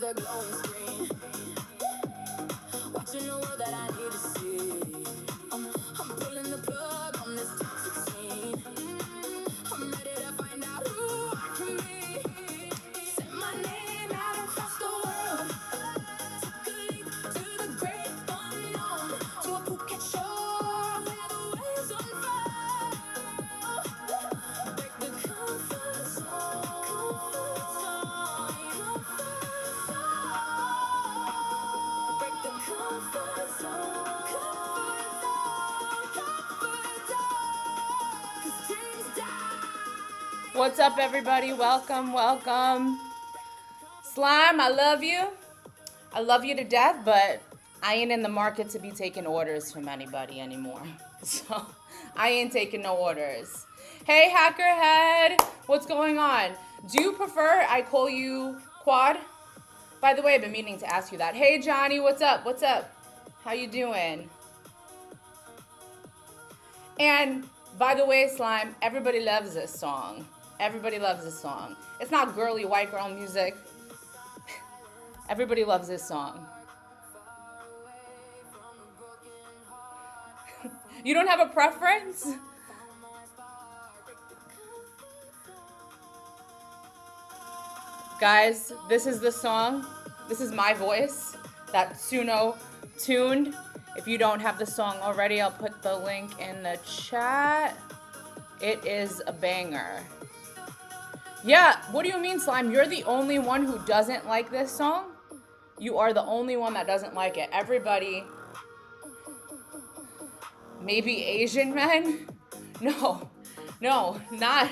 a glowing screen. Watching the world that I need to see. I'm pulling the plug on this toxic scene. I'm ready to find out who I can be. Set my name out across the world. Took a leap to the great unknown. To a Phuket shore where the waves unfurl. Break the comfort zone. Break the comfort zone. What's up, everybody? Welcome, welcome. Slime, I love you. I love you to death, but I ain't in the market to be taking orders from anybody anymore. So I ain't taking no orders. Hey, Hackerhead, what's going on? Do you prefer I call you Quad? By the way, I've been meaning to ask you that. Hey, Johnny, what's up? What's up? How you doing? And by the way, Slime, everybody loves this song. Everybody loves this song. It's not girly white girl music. Everybody loves this song. You don't have a preference? Guys, this is the song. This is my voice that Suno tuned. If you don't have the song already, I'll put the link in the chat. It is a banger. Yeah, what do you mean, Slime? You're the only one who doesn't like this song? You are the only one that doesn't like it. Everybody, maybe Asian men? No, not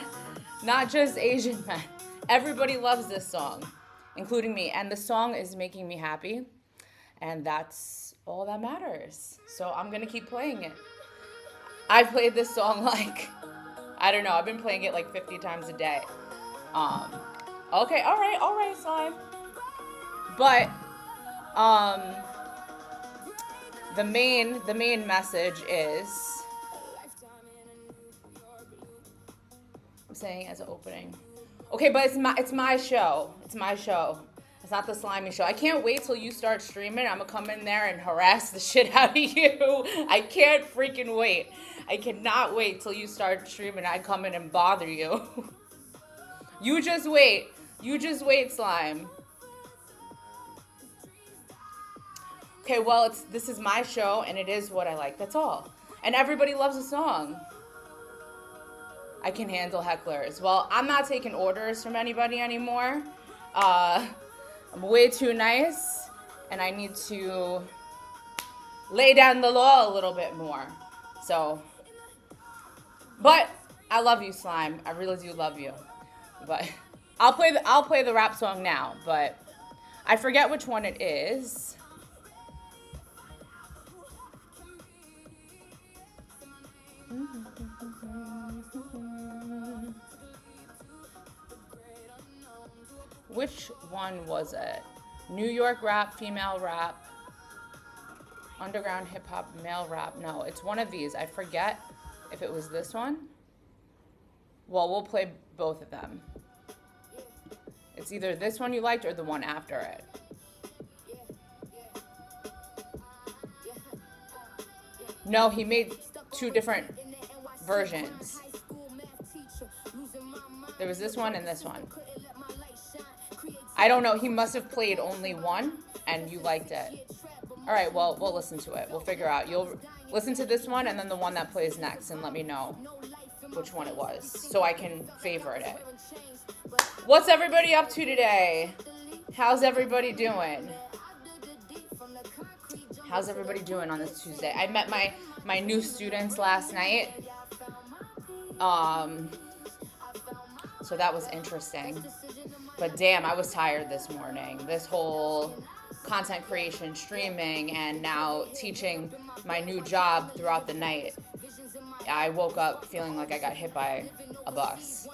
just Asian men. Everybody loves this song, including me. And the song is making me happy. And that's all that matters. So I'm gonna keep playing it. I've played this song like, I don't know, I've been playing it like 50 times a day. Okay, all right, Slime. But, the main message is, I'm saying as an opening. Okay, but it's my show. It's my show. It's not the Slimy show. I can't wait till you start streaming. I'm gonna come in there and harass the shit out of you. I can't freaking wait. I cannot wait till you start streaming. I come in and bother you. You just wait. You just wait, Slime. Okay, well, this is my show, and it is what I like. That's all. And everybody loves a song. I can handle hecklers. Well, I'm not taking orders from anybody anymore. I'm way too nice, and I need to lay down the law a little bit more. So, but I love you, Slime. I really do love you. But I'll play the rap song now, but I forget which one it is. Which one was it? New York rap, female rap, underground hip hop, male rap. No, it's one of these. I forget if it was this one. Well, we'll play both of them. It's either this one you liked or the one after it. No, he made two different versions. There was this one and this one. I don't know. He must have played only one and you liked it. All right, well, we'll listen to it. We'll figure out. You'll listen to this one and then the one that plays next and let me know which one it was so I can favorite it. What's everybody up to today? How's everybody doing? How's everybody doing on this Tuesday? I met my new students last night. So that was interesting. But damn, I was tired this morning. This whole content creation, streaming, and now teaching my new job throughout the night. I woke up feeling like I got hit by a bus,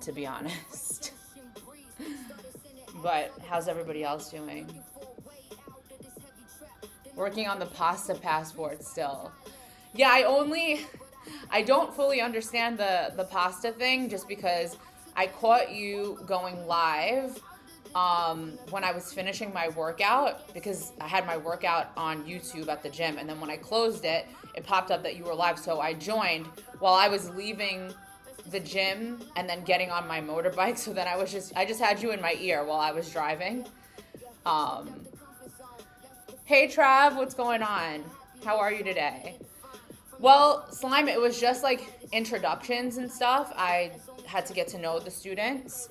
to be honest. But how's everybody else doing? Working on the pasta passport still. Yeah, I don't fully understand the pasta thing just because I caught you going live when I was finishing my workout, because I had my workout on YouTube at the gym, and then when I closed it, it popped up that you were live, so I joined while I was leaving the gym and then getting on my motorbike. So then I just had you in my ear while I was driving. Hey Trav, what's going on? How are you today? Well, Slime, it was just like introductions and stuff. I had to get to know the students.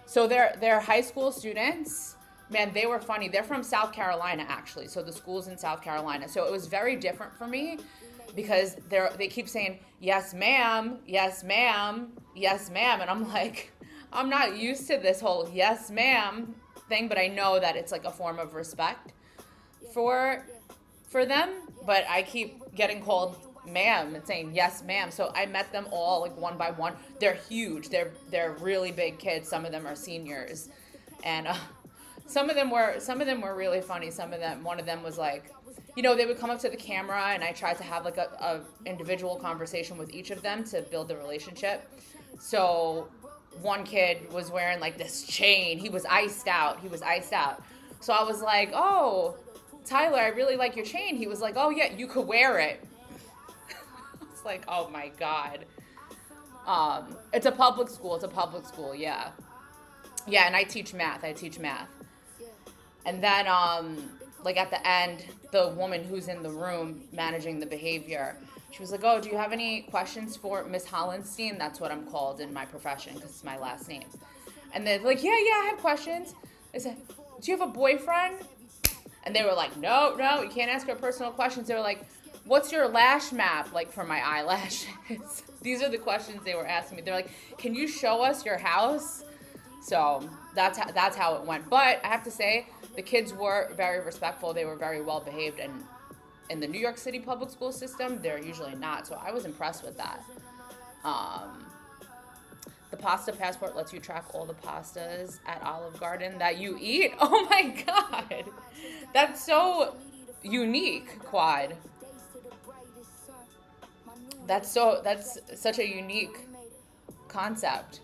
So they're high school students. Man, they were funny. They're from South Carolina, actually. So the school's in South Carolina. So it was very different for me because they keep saying, yes, ma'am, yes, ma'am, yes, ma'am. And I'm like, I'm not used to this whole yes, ma'am thing, but I know that it's like a form of respect for them. But I keep getting called ma'am and saying yes ma'am. So I met them all like one by one. They're huge. They're really big kids. Some of them are seniors, and some of them were really funny. One of them was like, they would come up to the camera, and I tried to have like a individual conversation with each of them to build the relationship. So one kid was wearing like this chain. He was iced out. So I was like, oh, Tyler, I really like your chain. He was like, oh yeah, you could wear it. Like, oh my God. It's a public school. Yeah. Yeah, and I teach math. And then, like at the end, the woman who's in the room managing the behavior, she was like, oh, do you have any questions for Miss Hollenstein? That's what I'm called in my profession because it's my last name. And they're like, yeah, I have questions. I said, do you have a boyfriend? And they were like, no, you can't ask her personal questions. They were like, what's your lash map like for my eyelashes? These are the questions they were asking me. They're like, can you show us your house? So that's how it went. But I have to say, the kids were very respectful. They were very well behaved. And in the New York City public school system, they're usually not. So I was impressed with that. The pasta passport lets you track all the pastas at Olive Garden that you eat. Oh my God. That's so unique, Quad. That's such a unique concept.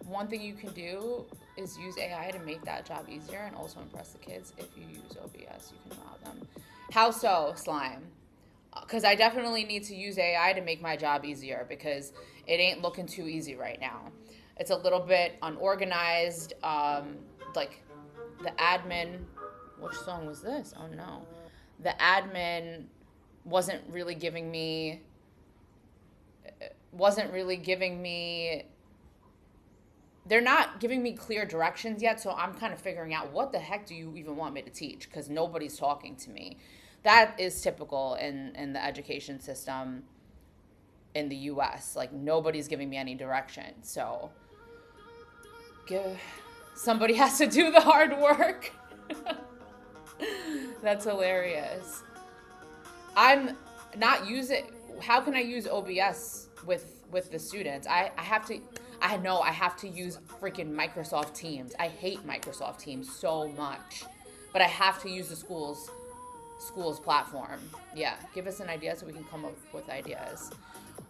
One thing you can do is use AI to make that job easier and also impress the kids. If you use OBS, you can wow them. How so, Slime? Because I definitely need to use AI to make my job easier because it ain't looking too easy right now. It's a little bit unorganized. Like the admin, which song was this? Oh no. The admin wasn't really giving me, they're not giving me clear directions yet, so I'm kind of figuring out what the heck do you even want me to teach, because nobody's talking to me. That is typical in the education system in the US. Like, nobody's giving me any direction, so somebody has to do the hard work. That's hilarious. I'm not using, how can I use OBS with the students? I have to use freaking Microsoft Teams. I hate Microsoft Teams so much, but I have to use the school's platform. Yeah, give us an idea so we can come up with ideas.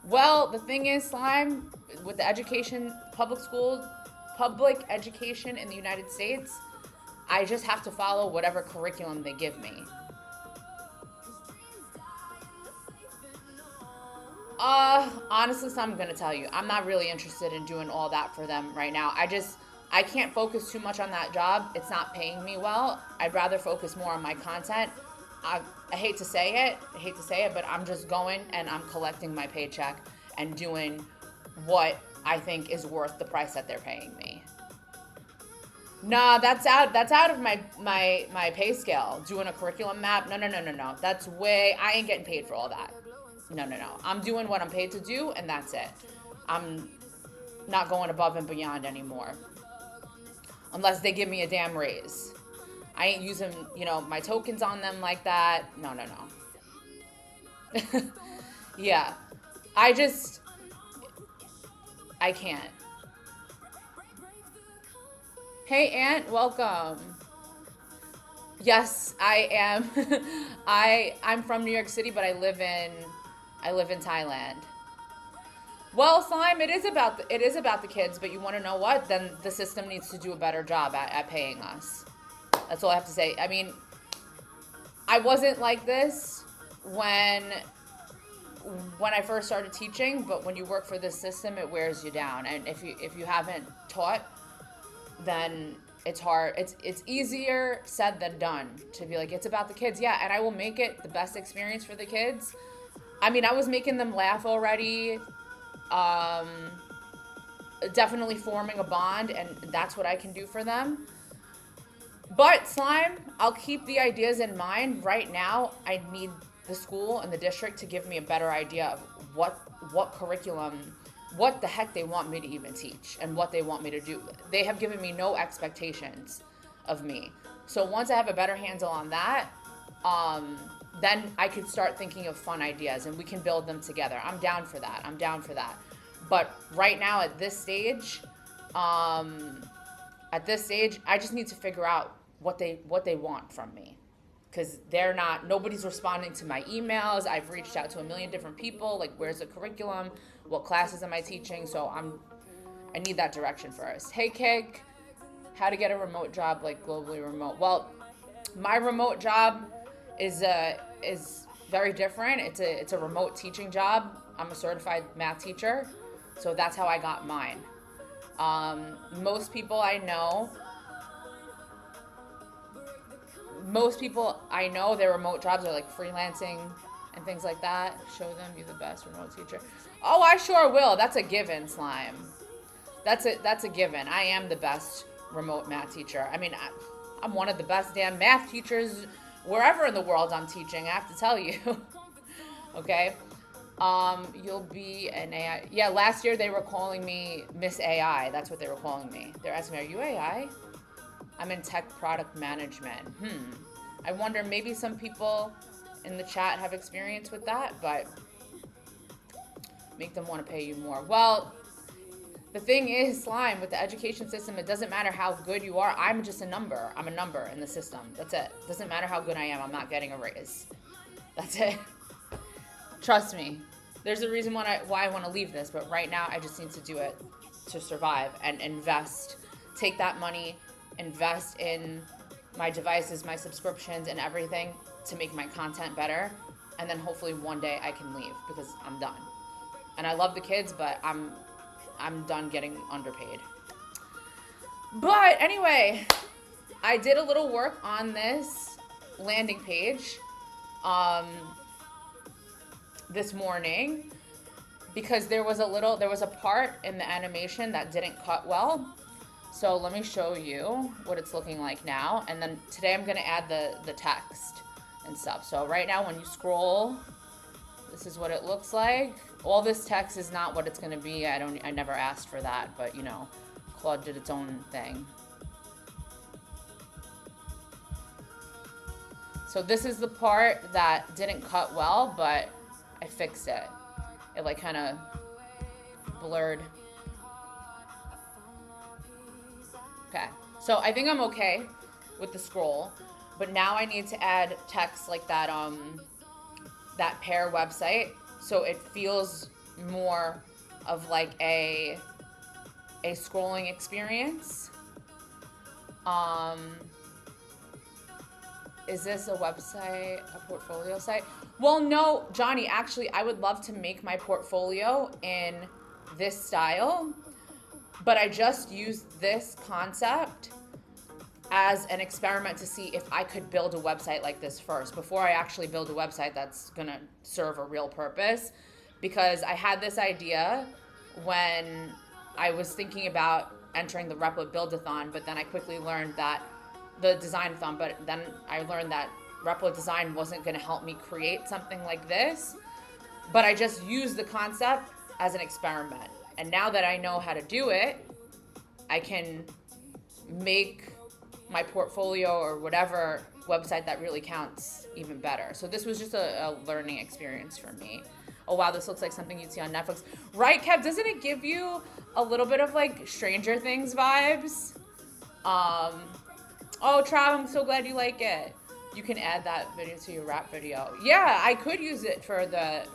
Well, the thing is, Slime, with the public education in the United States, I just have to follow whatever curriculum they give me. Honestly, so I'm gonna tell you, I'm not really interested in doing all that for them right now. I can't focus too much on that job. It's not paying me well. I'd rather focus more on my content. I hate to say it, but I'm just going and I'm collecting my paycheck and doing what I think is worth the price that they're paying me. Nah, that's out of my pay scale. Doing a curriculum map, no. That's I ain't getting paid for all that. No. I'm doing what I'm paid to do, and that's it. I'm not going above and beyond anymore. Unless they give me a damn raise. I ain't using, my tokens on them like that. No. Yeah. I can't. Hey, Aunt, welcome. Yes, I am. I'm from New York City, but I live in Thailand. Well, Slime, it is about the kids, but you want to know what? Then the system needs to do a better job at paying us. That's all I have to say. I mean, I wasn't like this when I first started teaching, but when you work for this system, it wears you down. And if you haven't taught, then it's hard. It's easier said than done to be like, it's about the kids. Yeah, and I will make it the best experience for the kids. I mean, I was making them laugh already. Definitely forming a bond, and that's what I can do for them. But Slime, I'll keep the ideas in mind. Right now, I need the school and the district to give me a better idea of what curriculum, what the heck they want me to even teach, and what they want me to do. They have given me no expectations of me. So once I have a better handle on that, then I could start thinking of fun ideas, and we can build them together. I'm down for that. But right now at this stage, I just need to figure out what they want from me, because nobody's responding to my emails. I've reached out to a million different people, like, where's the curriculum, what classes am I teaching? So I need that direction first. Hey Kik, how to get a remote job, like globally remote? Well, my remote job is very different. It's a remote teaching job. I'm a certified math teacher, so that's how I got mine. Most people I know, their remote jobs are like freelancing and things like that. Show them you're the best remote teacher. Oh, I sure will. That's a given, Slime. That's a given. I am the best remote math teacher. I mean, I'm one of the best damn math teachers wherever in the world I'm teaching, I have to tell you. Okay? You'll be an AI. Yeah, last year they were calling me Miss AI. That's what they were calling me. They're asking me, are you AI? I'm in tech product management. I wonder, maybe some people in the chat have experience with that, but make them want to pay you more. Well, the thing is, Slime, with the education system, it doesn't matter how good you are. I'm just a number. I'm a number in the system. That's it. Doesn't matter how good I am. I'm not getting a raise. That's it. Trust me. There's a reason why I want to leave this, but right now I just need to do it to survive and invest. Take that money, invest in my devices, my subscriptions, and everything to make my content better. And then hopefully one day I can leave, because I'm done. And I love the kids, but I'm done getting underpaid. But anyway, I did a little work on this landing page this morning, because there was a part in the animation that didn't cut well. So let me show you what it's looking like now. And then today I'm gonna add the text and stuff. So right now when you scroll, this is what it looks like. All this text is not what it's gonna be. I never asked for that, but you know, Claude did its own thing. So this is the part that didn't cut well, but I fixed it. It like kind of blurred. Okay, so I think I'm okay with the scroll, but now I need to add text like that that pair website, so it feels more of like a scrolling experience. Is this a website, a portfolio site? Well, no, Johnny, actually, I would love to make my portfolio in this style, but I just used this concept as an experiment to see if I could build a website like this first, before I actually build a website that's gonna serve a real purpose. Because I had this idea when I was thinking about entering the Replit Build-a-thon, but then I quickly learned that the design-a-thon, but then I learned that Replit Design wasn't gonna help me create something like this. But I just used the concept as an experiment. And now that I know how to do it, I can make my portfolio or whatever website that really counts even better. So this was just a learning experience for me. Oh wow, this looks like something you'd see on Netflix. Right, Kev, doesn't it give you a little bit of like Stranger Things vibes? Oh, Trav, I'm so glad you like it. You can add that video to your rap video. Yeah, I could use it for the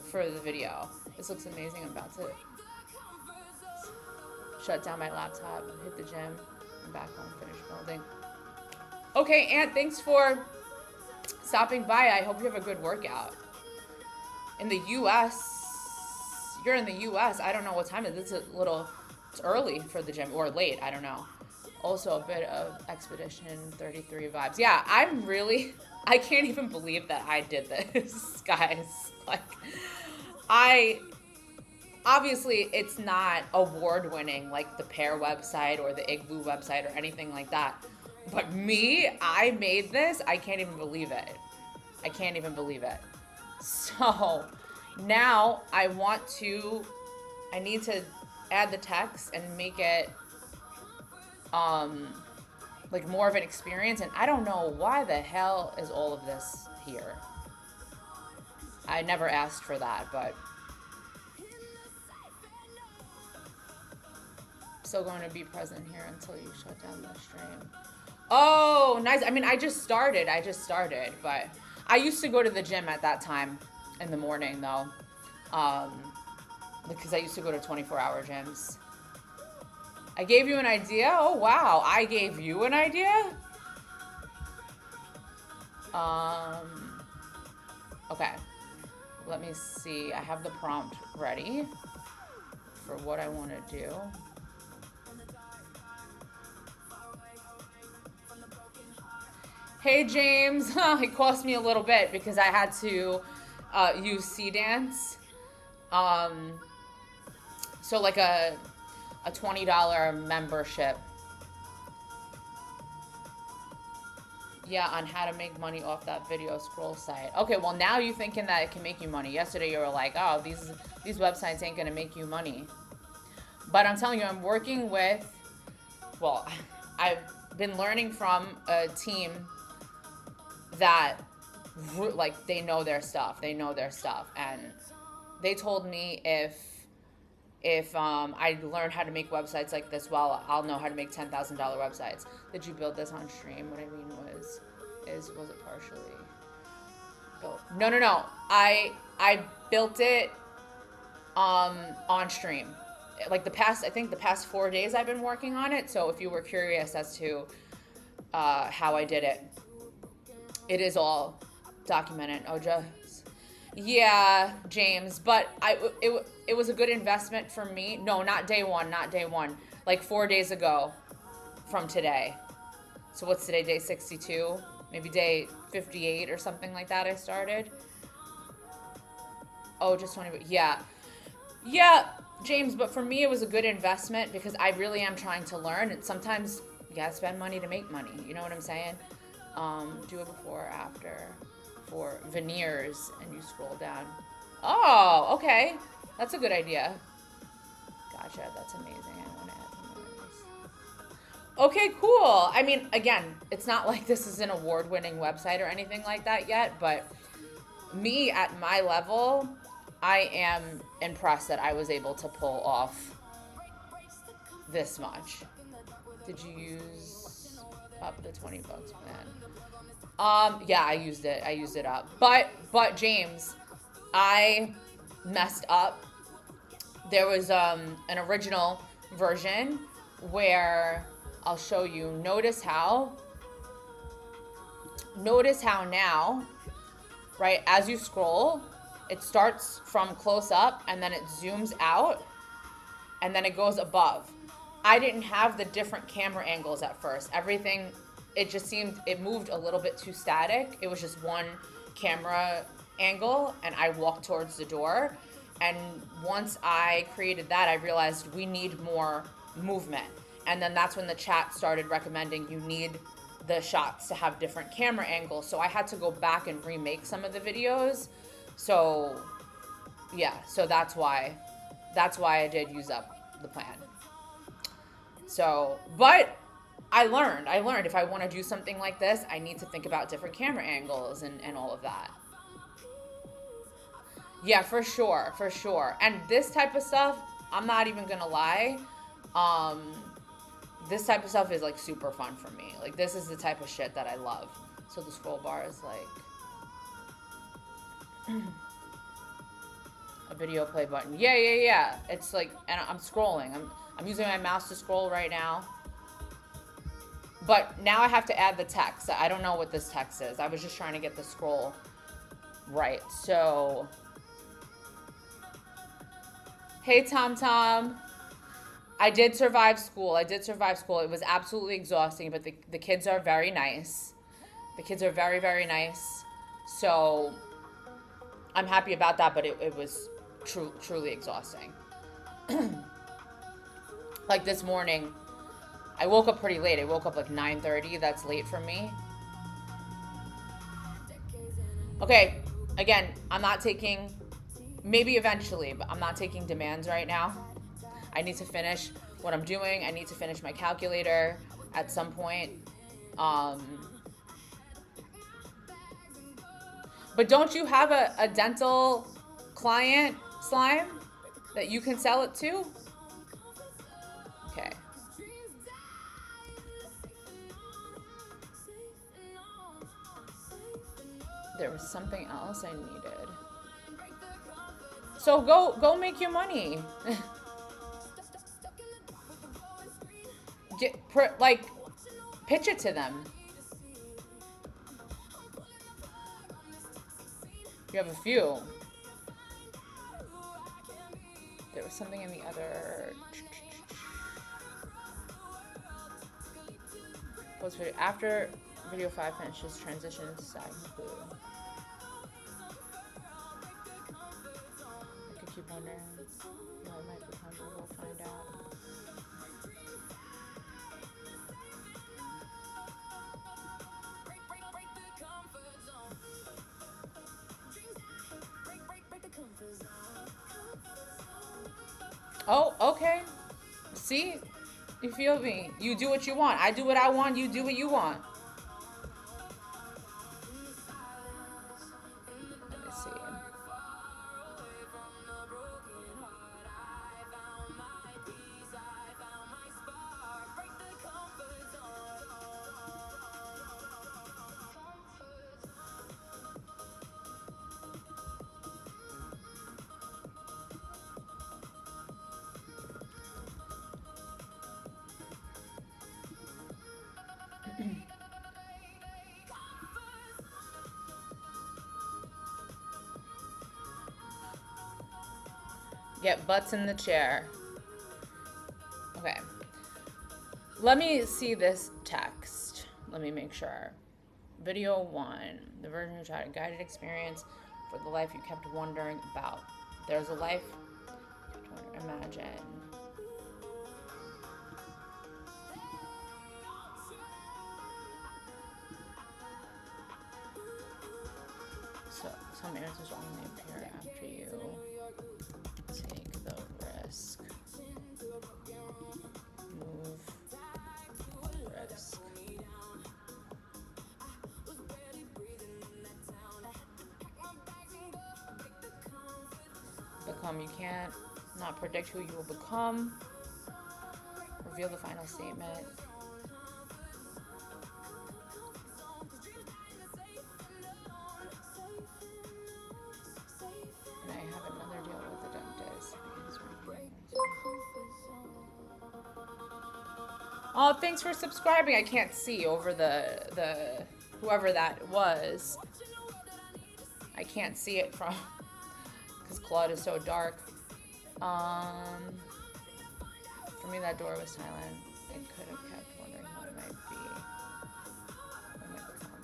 video. This looks amazing. I'm about to shut down my laptop, hit the gym, and back home, finish building. Okay, Ant, thanks for stopping by. I hope you have a good workout. In the U.S., you're in the U.S. I don't know what time it is. It's early for the gym, or late, I don't know. Also a bit of Expedition 33 vibes. Yeah, I can't even believe that I did this, guys. Like, obviously it's not award-winning like the Pear website or the Igloo website or anything like that. But I made this. I can't even believe it. I can't even believe it. So now I need to add the text and make it like more of an experience, and I don't know why the hell is all of this here. I never asked for that, but still going to be present here until you shut down the stream. Oh, nice. I mean, I just started, but I used to go to the gym at that time in the morning though, because I used to go to 24-hour gyms. I gave you an idea? Oh, wow. I gave you an idea? Okay. Let me see. I have the prompt ready for what I want to do. Hey, James. It cost me a little bit because I had to use C Dance. So like a $20 membership. Yeah, on how to make money off that video scroll site. Okay, well now you thinking that it can make you money. Yesterday you were like, oh, these websites ain't gonna make you money. But I'm telling you, I'm working with, well, I've been learning from a team that like they know their stuff. And they told me if I learn how to make websites like this, well, I'll know how to make $10,000 websites. Did you build this on stream? What I mean was it partially built? No. I built it on stream. Like the past 4 days I've been working on it. So if you were curious as to how I did it, it is all documented. Oh, just yeah, James, but it was a good investment for me. No, not day one. Like 4 days ago from today. So what's today? Day 62? Maybe day 58 or something like that I started. Oh, just 20. Yeah, James, but for me it was a good investment because I really am trying to learn, and sometimes you gotta spend money to make money. You know what I'm saying? Do it before or after for veneers, and you scroll down. Oh, okay. That's a good idea. Gotcha. That's amazing. I want to add some more of these. Okay, cool. I mean, again, it's not like this is an award-winning website or anything like that yet, but me at my level, I am impressed that I was able to pull off this much. Did you use up the $20 plan? Yeah, I used it up. But James, I messed up. There was an original version where I'll show you. Notice how now, right, as you scroll, it starts from close up and then it zooms out and then it goes above. I didn't have the different camera angles at first. Everything, it moved a little bit too static. It was just one camera angle and I walked towards the door. And once I created that, I realized we need more movement. And then that's when the chat started recommending you need the shots to have different camera angles. So I had to go back and remake some of the videos. So yeah, so that's why I did use up the plan. So, but I learned if I want to do something like this, I need to think about different camera angles and all of that. Yeah, for sure. And this type of stuff, I'm not even gonna lie, this type of stuff is like super fun for me. Like this is the type of shit that I love. So the scroll bar is like a video play button. Yeah. It's like, and I'm scrolling. I'm using my mouse to scroll right now. But now I have to add the text. I don't know what this text is. I was just trying to get the scroll right. So, hey, Tom Tom. I did survive school. It was absolutely exhausting, but the kids are very nice. The kids are very, very nice. So, I'm happy about that, but it was truly exhausting. Like this morning, I woke up pretty late. I woke up like 9:30. That's late for me. Okay, again, I'm not taking, maybe eventually, but I'm not taking demands right now. I need to finish what I'm doing. I need to finish my calculator at some point. But don't you have a dental client, Slime, that you can sell it to? Okay. There was something else I needed. So go make your money. Pitch it to them. You have a few. There was something in the other. Post video after video 5 finishes, transition to side include. I could keep wondering. No, it might become. We'll find out. Oh, okay. See? You feel me? You do what you want. I do what I want. You do what you want. Let me see. Get butts in the chair. Okay. Let me see this text. Let me make sure. Video 1. The version who tried a guided experience for the life you kept wondering about. There's a life you kept wondering. Imagine. So, some answers only appear after you take the risk. Move risk. Become. You can't not predict who you will become. Reveal the final statement. And I have another deal with the dentist. Oh, thanks for subscribing. I can't see over the whoever that was. I can't see it from because Claude is so dark. For me, that door was silent. I could have kept wondering what it might be. What it might become.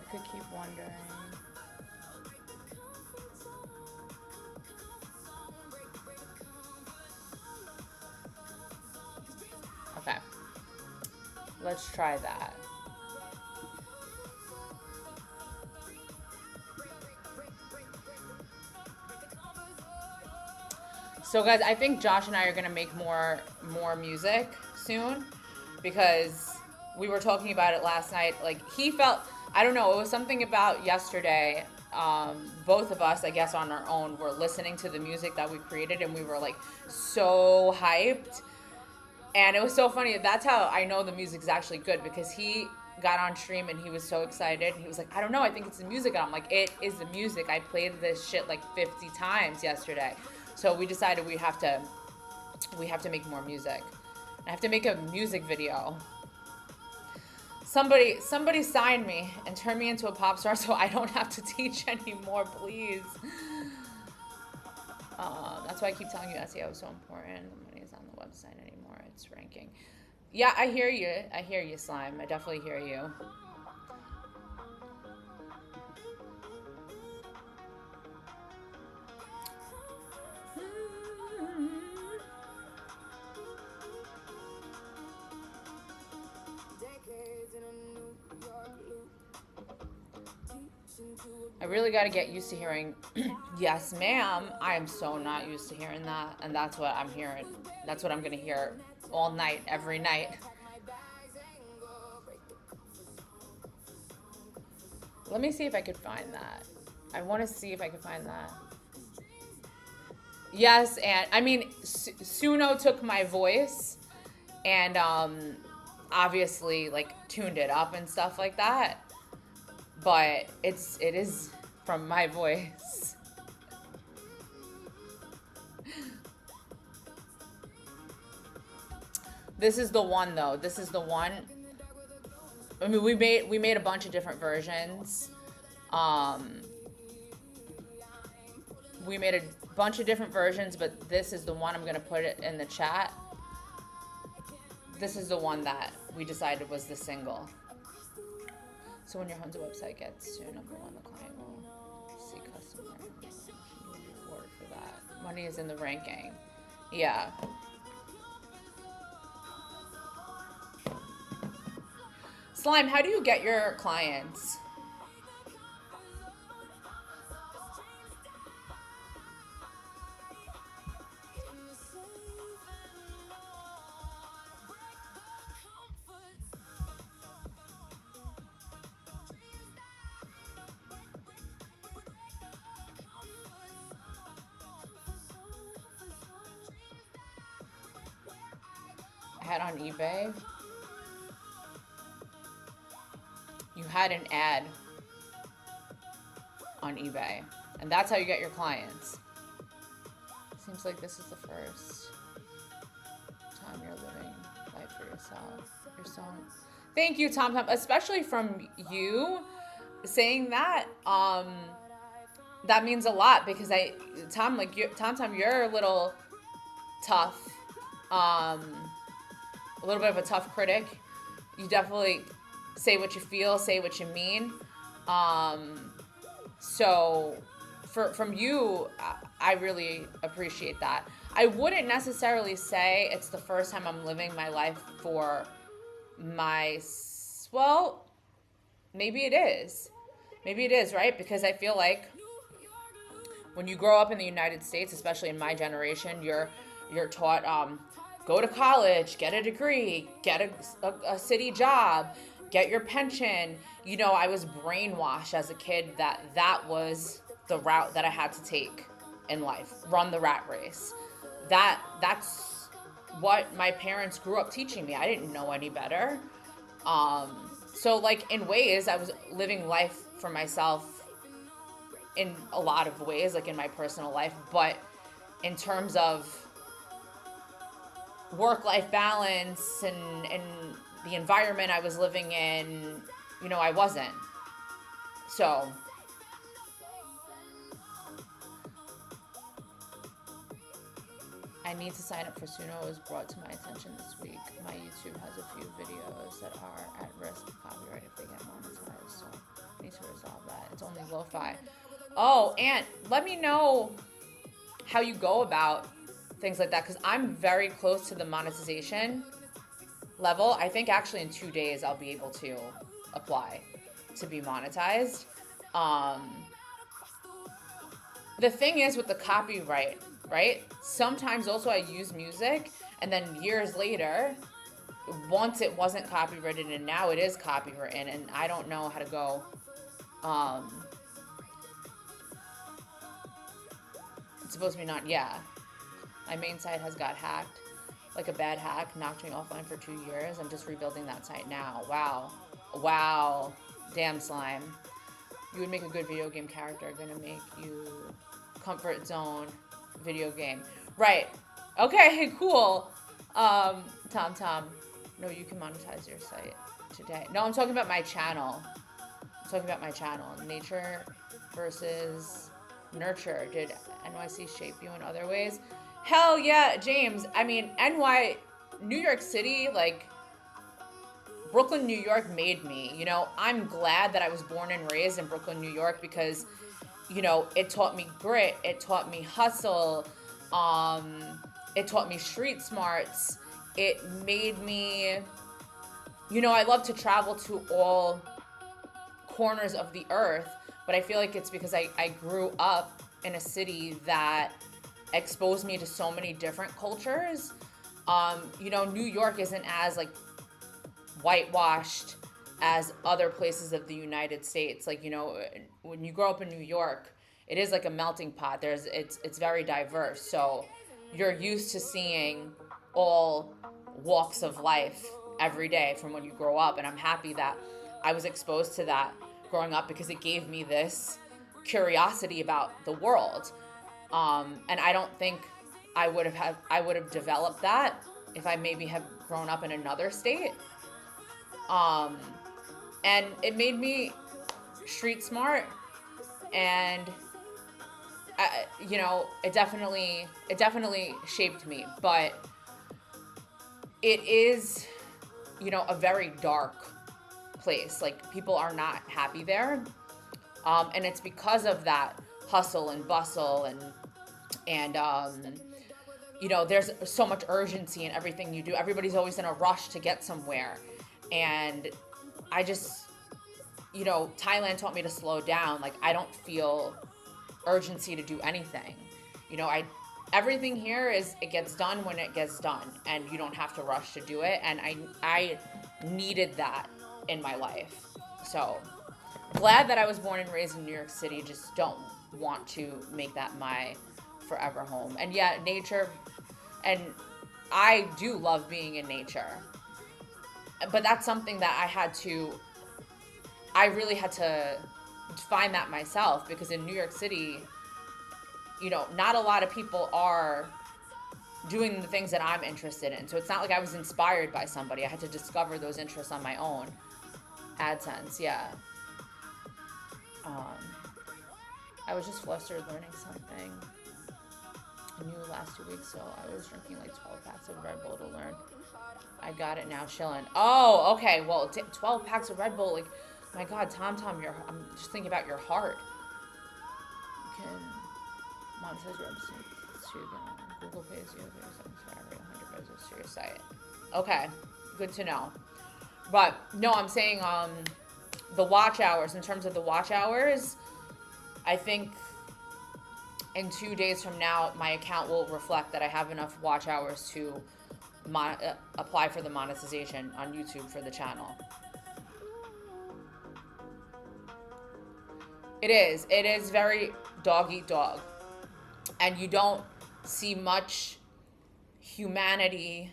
I could keep wondering. Okay. Let's try that. So guys, I think Josh and I are gonna make more music soon because we were talking about it last night. Like he felt, I don't know, it was something about yesterday. Both of us, I guess on our own, were listening to the music that we created and we were like so hyped. And it was so funny. That's how I know the music's actually good because he got on stream and he was so excited. He was like, I don't know, I think it's the music. And I'm like, it is the music. I played this shit like 50 times yesterday. So we decided we have to make more music. I have to make a music video. Somebody sign me and turn me into a pop star so I don't have to teach anymore, please. That's why I keep telling you SEO is so important. The money is on the website anymore. It's ranking. Yeah, I hear you. I hear you, Slime. I definitely hear you. I really got to get used to hearing, yes, ma'am. I am so not used to hearing that. And that's what I'm hearing. That's what I'm going to hear all night, every night. Let me see if I could find that. I want to see if I could find that. Yes, and I mean, Suno took my voice and obviously like tuned it up and stuff like that. But it is from my voice. This is the one though. This is the one. I mean, we made a bunch of different versions. We made a bunch of different versions, but this is the one. I'm gonna put it in the chat. This is the one that we decided was the single. So when your Hunter website gets to number one, the client will see customer. You will be rewarded for that. Money is in the ranking. Yeah. Slime, how do you get your clients? I had on eBay. You had an ad on eBay, and that's how you get your clients. Seems like this is the first time you're living life for yourself. You're so... Thank you, Tom Tom, especially from you saying that. That means a lot because Tom, you're a little tough. A little bit of a tough critic. You definitely say what you feel, say what you mean. So from you, I really appreciate that. I wouldn't necessarily say it's the first time I'm living my life for well, maybe it is. Maybe it is, right? Because I feel like when you grow up in the United States, especially in my generation, you're taught, go to college, get a degree, get a city job, get your pension. You know, I was brainwashed as a kid that was the route that I had to take in life. Run the rat race. That's what my parents grew up teaching me. I didn't know any better. So like in ways, I was living life for myself in a lot of ways, like in my personal life. But in terms of work-life balance and the environment I was living in, you know, I wasn't. So I need to sign up for Suno. It was brought to my attention this week. My YouTube has a few videos that are at risk of copyright if they get monetized, so I need to resolve that. It's only lo-fi. Oh, and let me know how you go about things like that, because I'm very close to the monetization level. I think actually in 2 days I'll be able to apply to be monetized. The thing is with the copyright, right? Sometimes also I use music and then years later, once it wasn't copyrighted and now it is copywritten, and I don't know how to go. It's supposed to be not, yeah. My main site has got hacked. Like a bad hack, knocked me offline for 2 years. I'm just rebuilding that site now. Wow. Wow. Damn, Slime. You would make a good video game character. Gonna make you comfort zone video game. Right. Okay, cool. Tom. No, you can monetize your site today. No, I'm talking about my channel. Nature versus nurture. Did NYC shape you in other ways? Hell yeah, James. I mean, New York City, like, Brooklyn, New York made me. You know, I'm glad that I was born and raised in Brooklyn, New York, because, you know, it taught me grit. It taught me hustle. It taught me street smarts. It made me, you know, I love to travel to all corners of the earth, but I feel like it's because I grew up in a city that exposed me to so many different cultures. You know, New York isn't as, like, whitewashed as other places of the United States. Like, you know, when you grow up in New York, it is like a melting pot. It's very diverse. So you're used to seeing all walks of life every day from when you grow up. And I'm happy that I was exposed to that growing up, because it gave me this curiosity about the world. And I don't think I would have developed that if I maybe had grown up in another state. And it made me street smart, and you know, it definitely shaped me. But it is, you know, a very dark place. Like, people are not happy there, and it's because of that hustle and bustle, and you know, there's so much urgency in everything you do. Everybody's always in a rush to get somewhere. And I just, you know, Thailand taught me to slow down. Like, I don't feel urgency to do anything. You know, everything here is, it gets done when it gets done, and you don't have to rush to do it. And I needed that in my life. So glad that I was born and raised in New York City. Just don't want to make that my forever home. And yeah, nature, and I do love being in nature. But that's something that I really had to find that myself, because in New York City, you know, not a lot of people are doing the things that I'm interested in. So it's not like I was inspired by somebody. I had to discover those interests on my own. AdSense, yeah. I was just flustered learning something new last 2 weeks, so I was drinking like 12 packs of Red Bull to learn. I got it now, chilling. Oh, okay. Well, 12 packs of Red Bull, like, my God, Tom, I'm just thinking about your heart. You can monetize your episode to Google pays you for every 100 visits to your site. Okay, good to know. But no, I'm saying the watch hours. In terms of the watch hours, I think in 2 days from now, my account will reflect that I have enough watch hours to apply for the monetization on YouTube for the channel. It is very dog eat dog, and you don't see much humanity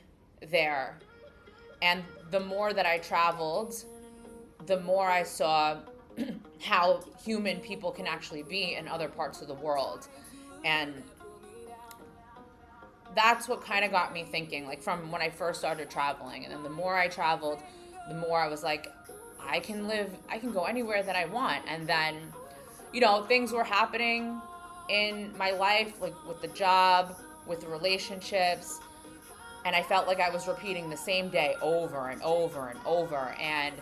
there. And the more that I traveled, the more I saw how human people can actually be in other parts of the world. And that's what kind of got me thinking, like, from when I first started traveling. And then the more I traveled, the more I was like, I can go anywhere that I want. And then, you know, things were happening in my life, like with the job, with the relationships, and I felt like I was repeating the same day over and over and over. And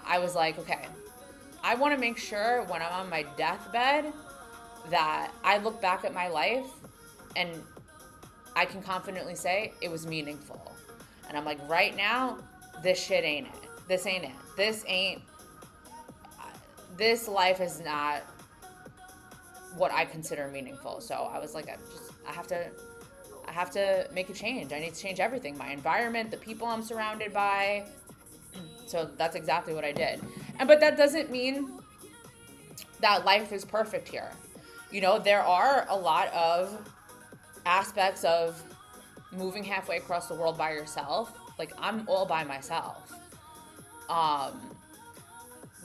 I was like, okay, I want to make sure when I'm on my deathbed that I look back at my life and I can confidently say it was meaningful. And I'm like, right now, this shit ain't it. This ain't it. This life is not what I consider meaningful. So I was like, I have to make a change. I need to change everything. My environment, the people I'm surrounded by. So that's exactly what I did. But that doesn't mean that life is perfect here. You know, there are a lot of aspects of moving halfway across the world by yourself. Like, I'm all by myself.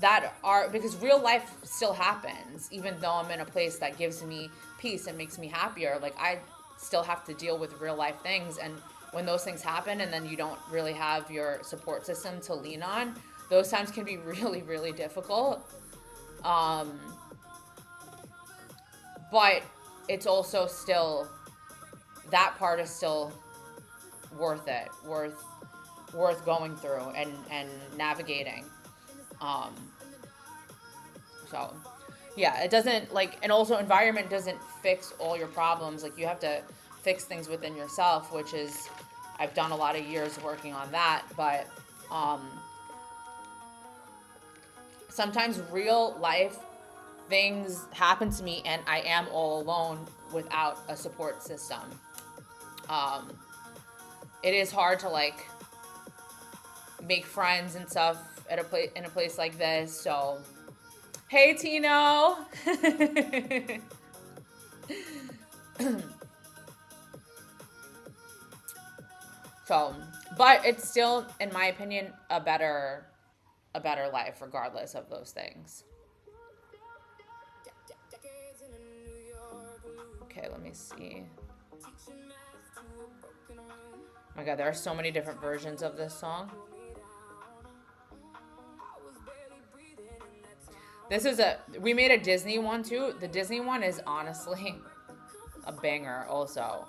that are, because real life still happens, even though I'm in a place that gives me peace and makes me happier. Like, I still have to deal with real life things, and when those things happen and then you don't really have your support system to lean on, those times can be really, really difficult. But it's also still, that part is still worth it, worth going through and navigating. So yeah, it doesn't, like, and also environment doesn't fix all your problems. Like, you have to fix things within yourself, which is, I've done a lot of years working on that. But sometimes real life things happen to me and I am all alone without a support system. It is hard to, like, make friends and stuff at in a place like this. So hey, Tino. So, but it's still, in my opinion, a better life regardless of those things. Okay, let me see. Oh my God, there are so many different versions of this song. This is we made a Disney one too. The Disney one is honestly a banger also.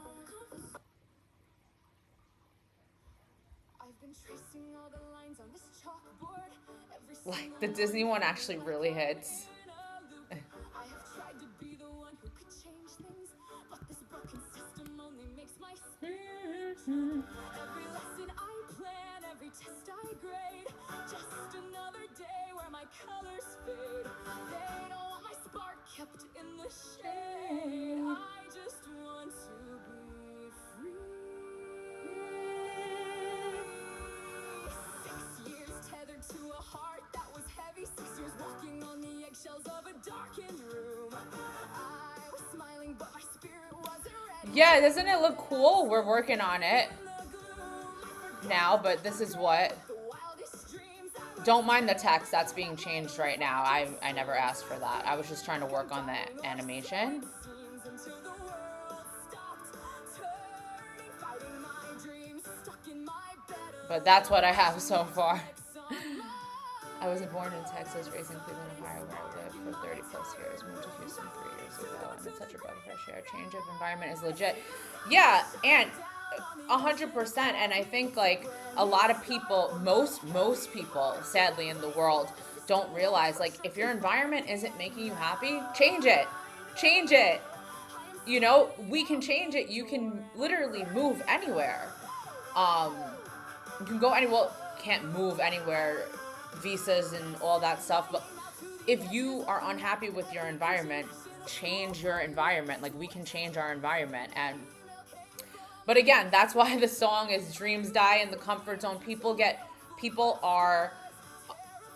Like, the Disney one actually really hits. Every lesson I plan, every test I grade, just another day where my colors fade. They don't want my spark kept in the shade. I just want to be free. 6 years tethered to a heart that was heavy. 6 years walking on the eggshells of a darkened room. I was smiling, but my spirit wasn't ready. Yeah, doesn't it look cool? We're working on it now, but this is what. Don't mind the text that's being changed right now. I never asked for that. I was just trying to work on the animation. But that's what I have so far. I was born in Texas, raised in Cleveland, Ohio, where I lived for 30 plus years. Moved to Houston 3 years ago, and it's such a breath of fresh air. Change of environment is legit. Yeah, and 100%. And I think, like, a lot of people, most people, sadly, in the world, don't realize, like, if your environment isn't making you happy, change it. Change it. You know, we can change it. You can literally move anywhere. You can go anywhere. Well, can't move anywhere, visas and all that stuff. But if you are unhappy with your environment, change your environment. Like, we can change our environment. But again, that's why the song is dreams die in the comfort zone. People are,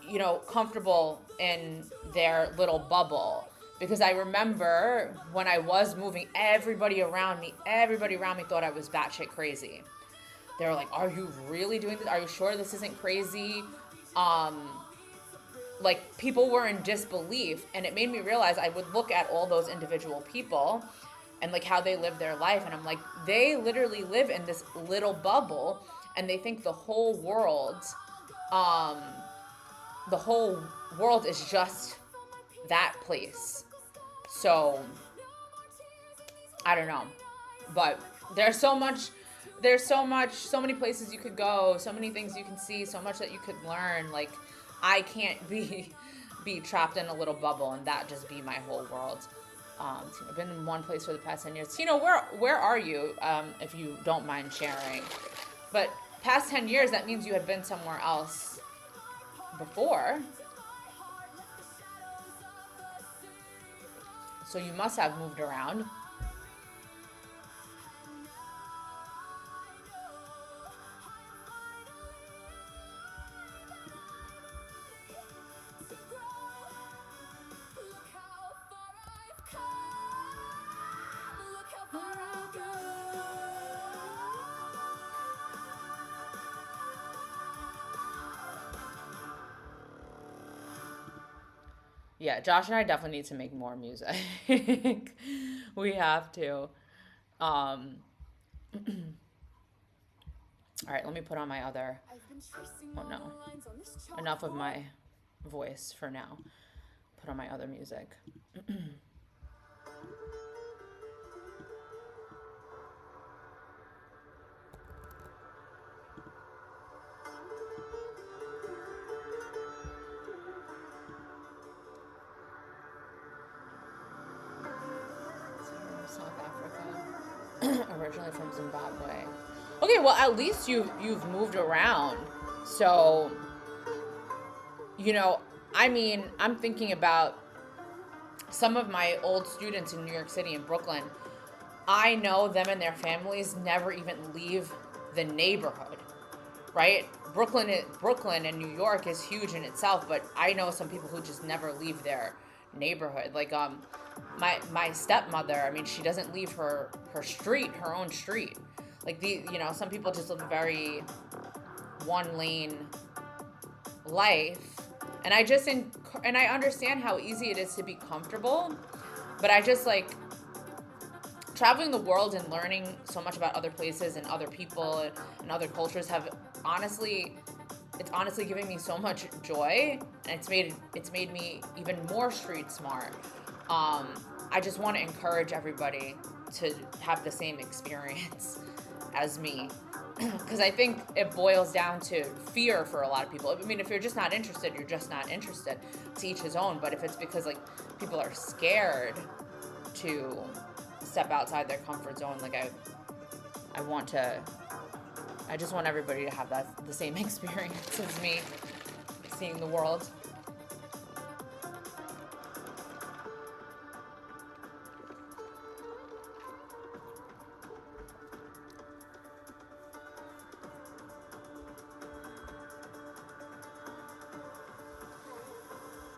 you know, comfortable in their little bubble. Because I remember when I was moving, everybody around me thought I was batshit crazy. They were like, are you really doing this? Are you sure this isn't crazy? Like, people were in disbelief, and it made me realize I would look at all those individual people and, like, how they live their life, and I'm like, they literally live in this little bubble, and they think the whole world is just that place. So I don't know, but there's so many places you could go, so many things you can see, so much that you could learn. Like, I can't be trapped in a little bubble and that just be my whole world. I've been in one place for the past 10 years. Tino, where are you, if you don't mind sharing? But past 10 years, that means you had been somewhere else before. So you must have moved around. Yeah, Josh and I definitely need to make more music. We have to. Um, all right, let me put on my other. I've been tracing Oh all no, the lines on this enough of chalkboard. my voice for now. Put on my other music. South Africa, originally from Zimbabwe. Okay, well at least you've moved around. So, you know, I mean, I'm thinking about some of my old students in New York City and Brooklyn. I know them and their families never even leave the neighborhood, right? Brooklyn and New York is huge in itself, but I know some people who just never leave their neighborhood. Like my stepmother, I mean, she doesn't leave her street, her own street. Like some people just live a very one lane life. And and I understand how easy it is to be comfortable, but I just like traveling the world and learning so much about other places and other people and other cultures it's honestly giving me so much joy, and it's made me even more street smart. I just want to encourage everybody to have the same experience as me, because I think it boils down to fear for a lot of people. I mean, if you're just not interested, you're just not interested. To each his own. But if it's because like people are scared to step outside their comfort zone, like I just want everybody to have the same experience as me, seeing the world.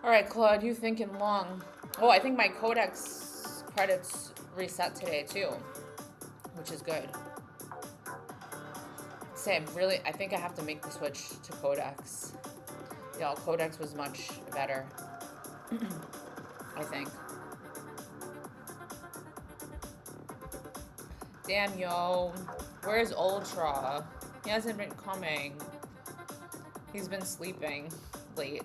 All right, Claude, you thinking long. Oh, I think my Codex credits reset today too, which is good. Same, really, I think I have to make the switch to Codex. Y'all, Codex was much better, I think. Damn, yo, where's Ultra? He hasn't been coming. He's been sleeping late.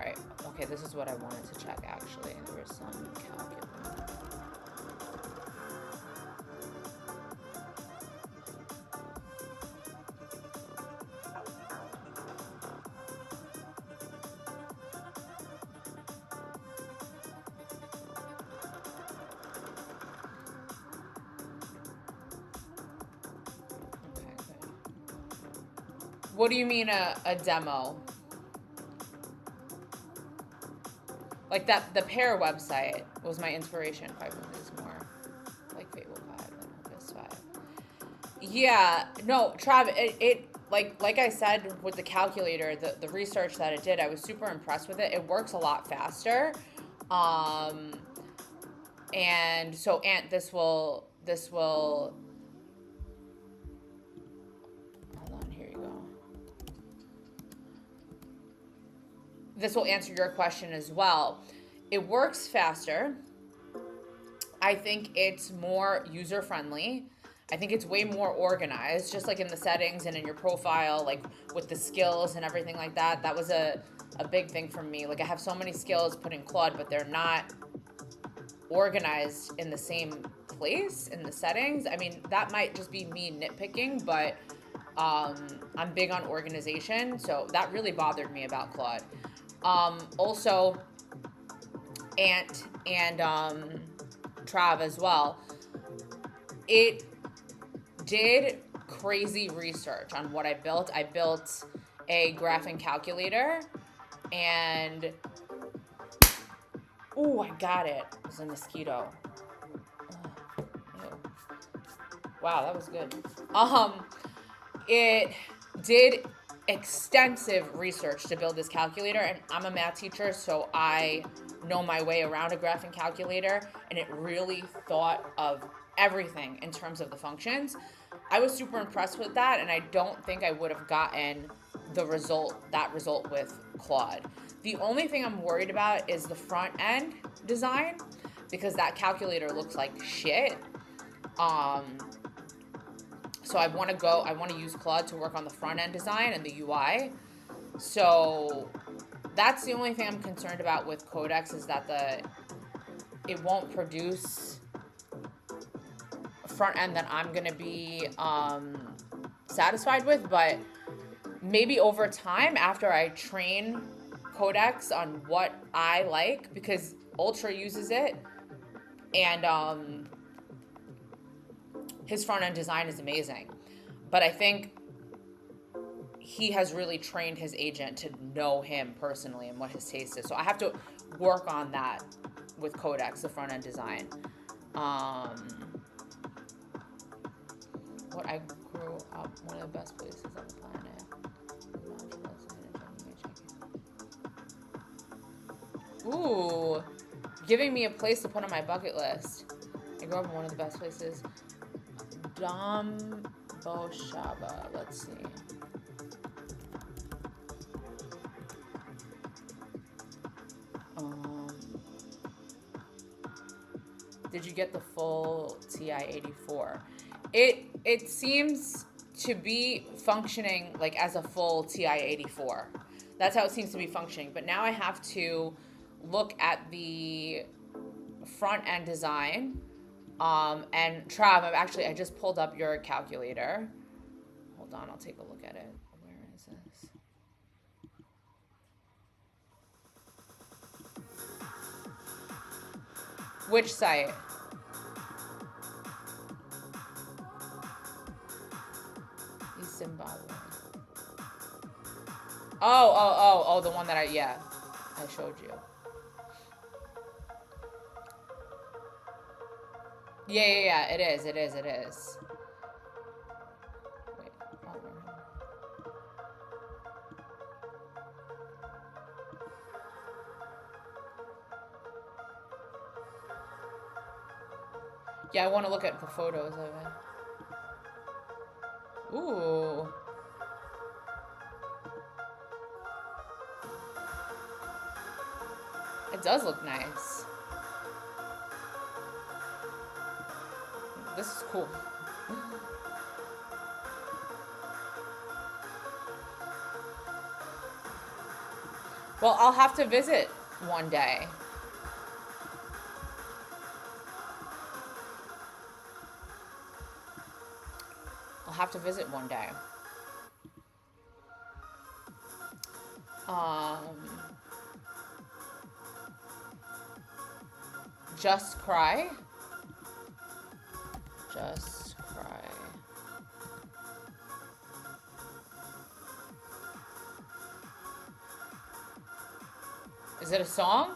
Alright, okay, this is what I wanted to check actually. There was some calculus. Okay, good. What do you mean a demo? Like the pair website was my inspiration. 5 is more like Fable 5 than Opus 5. Yeah, no, Trav, it like I said with the calculator, the research that it did, I was super impressed with it. It works a lot faster. And so this will hold on, here you go. This will answer your question as well. It works faster. I think it's more user-friendly. I think it's way more organized, just like in the settings and in your profile, like with the skills and everything like that. That was a big thing for me. Like I have so many skills put in Claude, but they're not organized in the same place in the settings. I mean, that might just be me nitpicking, but I'm big on organization, so that really bothered me about Claude. Also, Ant and Trav as well. It did crazy research on what I built. I built a graphing calculator, and oh, I got it. It was a mosquito. Oh, ew. Wow, that was good. It did extensive research to build this calculator, and I'm a math teacher, so I know my way around a graphing calculator, and it really thought of everything in terms of the functions. I was super impressed with that, and I don't think I would have gotten that result with Claude. The only thing I'm worried about is the front end design, because that calculator looks like shit. So I want to use Claude to work on the front end design and the UI. So that's the only thing I'm concerned about with Codex, is that it won't produce a front end that I'm gonna be satisfied with. But maybe over time, after I train Codex on what I like, because Ultra uses it, and his front end design is amazing. But I think he has really trained his agent to know him personally and what his taste is. So I have to work on that with Codex, the front end design. What I grew up, one of the best places on the planet. Ooh, giving me a place to put on my bucket list. I grew up in one of the best places. Shaba. Let's see. Did you get the full TI-84? It seems to be functioning like as a full TI-84. That's how it seems to be functioning. But now I have to look at the front end design. And Trav, I just pulled up your calculator. Hold on, I'll take a look at it. Where is this? Which site? East Zimbabwe. Oh, the one that I showed you. Yeah, it is. Wait, yeah, I want to look at the photos of it. Ooh. It does look nice. This is cool. Well, I'll have to visit one day. Just Cry. Is it a song?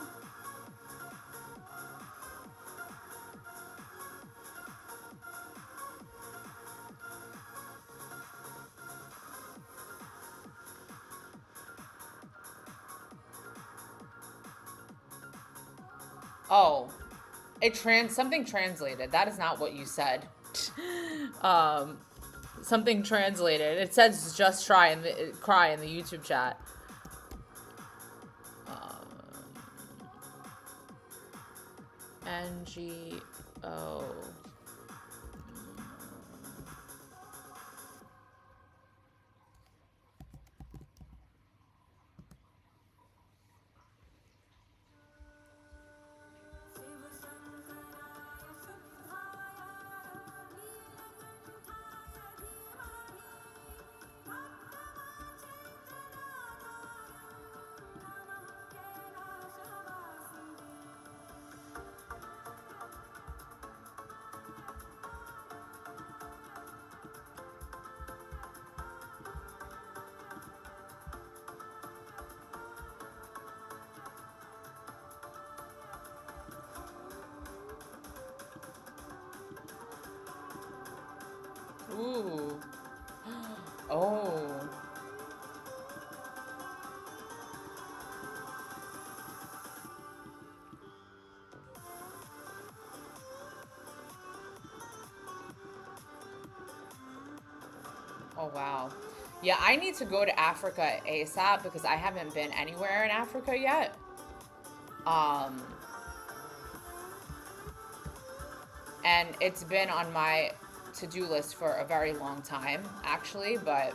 Oh, something translated. That is not what you said. Something translated. It says "just cry" in the YouTube chat. NGO. Ooh. Oh. Oh, wow. Yeah, I need to go to Africa ASAP because I haven't been anywhere in Africa yet. Um, and it's been on my to-do list for a very long time, actually, but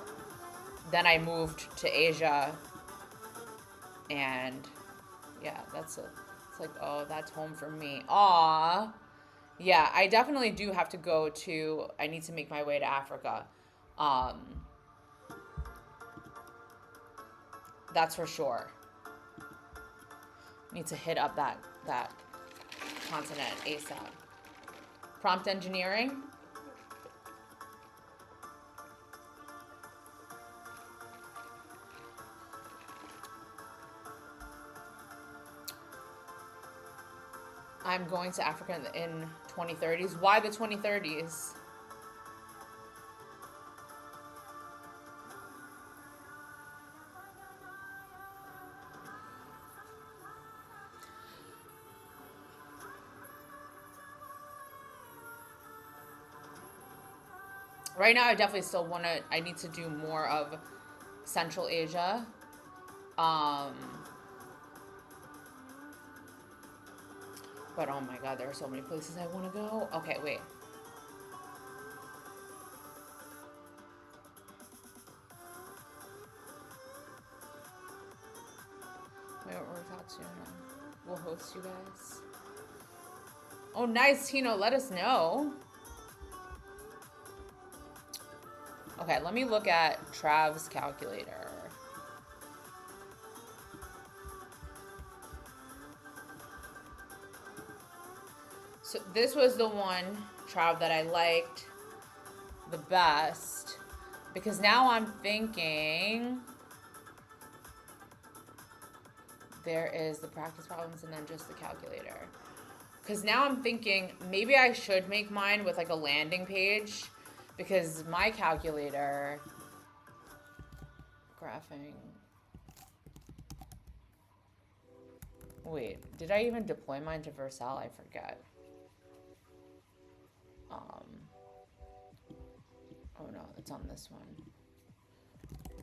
then I moved to Asia, and yeah, it's like, oh, that's home for me. Aw. Yeah, I definitely do have to go to, I need to make my way to Africa. Um, that's for sure. Need to hit up that continent ASAP. Prompt engineering. I'm going to Africa in 2030s. Why the 2030s? Right now, I definitely still want to. I need to do more of Central Asia. Um, but oh my God, there are so many places I want to go. Okay, wait. We're soon. We'll host you guys. Oh, nice, Tino. Let us know. Okay, let me look at Trav's calculator. So this was the one, Trav, that I liked the best. Because now I'm thinking there is the practice problems and then just the calculator. Because now I'm thinking maybe I should make mine with like a landing page. Because my calculator, graphing. Wait, did I even deploy mine to Vercel? I forget. Oh no, it's on this one.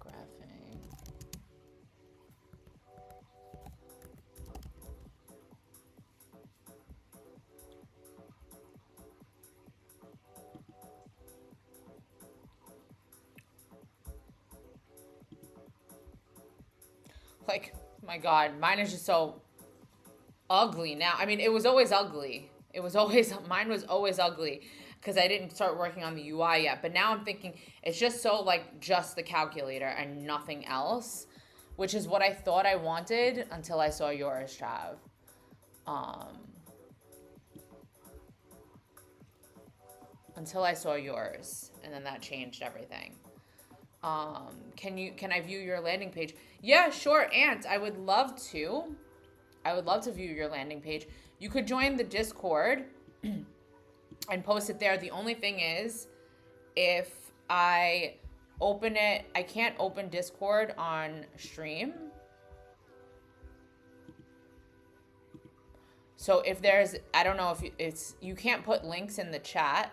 Graphing. Like, my God, mine is just so ugly now. I mean, it was always ugly. Mine was always ugly because I didn't start working on the UI yet. But now I'm thinking it's just so like just the calculator and nothing else, which is what I thought I wanted until I saw yours, Trav. Until I saw yours, and then that changed everything. Can I view your landing page? Yeah, sure, Ant. I would love to. I would love to view your landing page. You could join the Discord and post it there. The only thing is, if I open it, I can't open Discord on stream. So if there's, I don't know if you can't put links in the chat.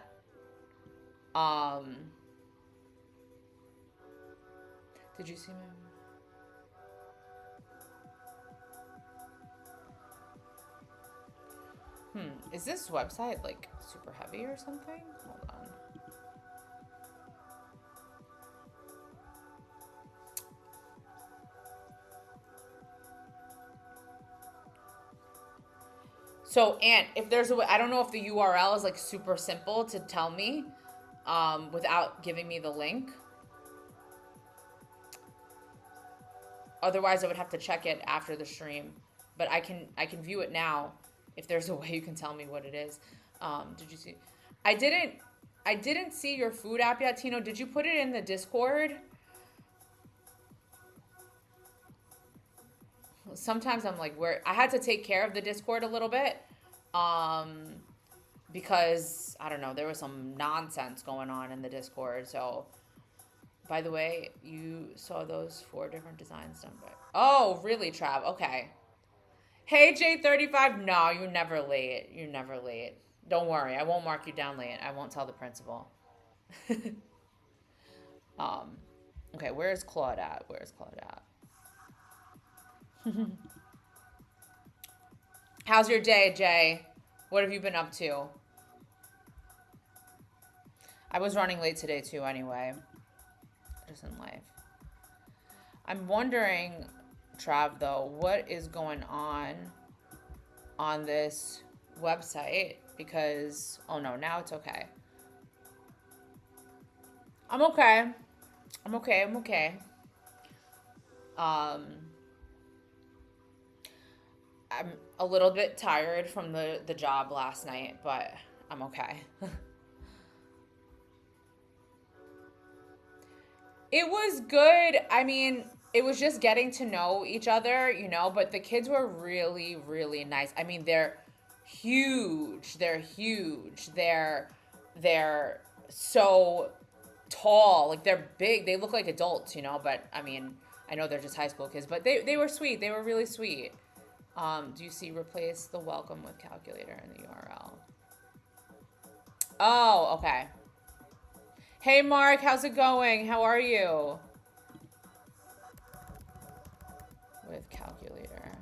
Did you see my? Is this website like super heavy or something? Hold on. So, Ant, if there's a way, I don't know if the URL is like super simple to tell me without giving me the link. Otherwise, I would have to check it after the stream. But I can view it now. If there's a way you can tell me what it is. Did you see? I didn't see your food app yet, Tino. Did you put it in the Discord? Sometimes I'm like, where I had to take care of the Discord a little bit. Because I don't know, there was some nonsense going on in the Discord. So, by the way, you saw those 4 different designs done by. Oh, really, Trav? Okay. Hey, J35. No, you're never late. You're never late. Don't worry. I won't mark you down late. I won't tell the principal. Um, okay, where's Claude at? Where's Claude at? How's your day, Jay? What have you been up to? I was running late today too anyway. Just in life. I'm wondering, Trav, though, what is going on this website? Because, oh no, now it's okay. I'm okay. I'm okay. I'm okay. Um, I'm a little bit tired from the job last night, but I'm okay. It was good. I mean, it was just getting to know each other, but the kids were really, really nice. I mean, they're huge. They're huge. They're so tall. Like they're big. They look like adults, but I mean, I know they're just high school kids, but they were sweet. They were really sweet. Do you see replace the welcome with calculator in the URL? Oh, okay. Hey, Mark, how's it going? How are you? With calculator.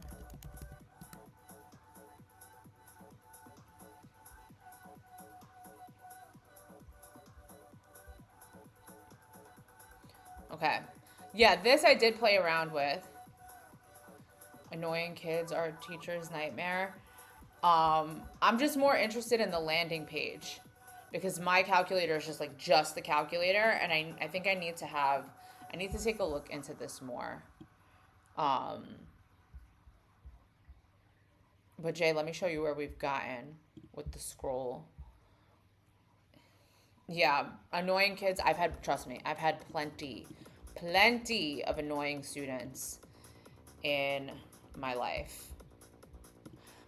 Okay. Yeah, this I did play around with. Annoying kids are a teacher's nightmare. I'm just more interested in the landing page because my calculator is just the calculator, and I think I need to take a look into this more. But Jay, let me show you where we've gotten with the scroll. Yeah, annoying kids. Trust me, I've had plenty of annoying students in my life.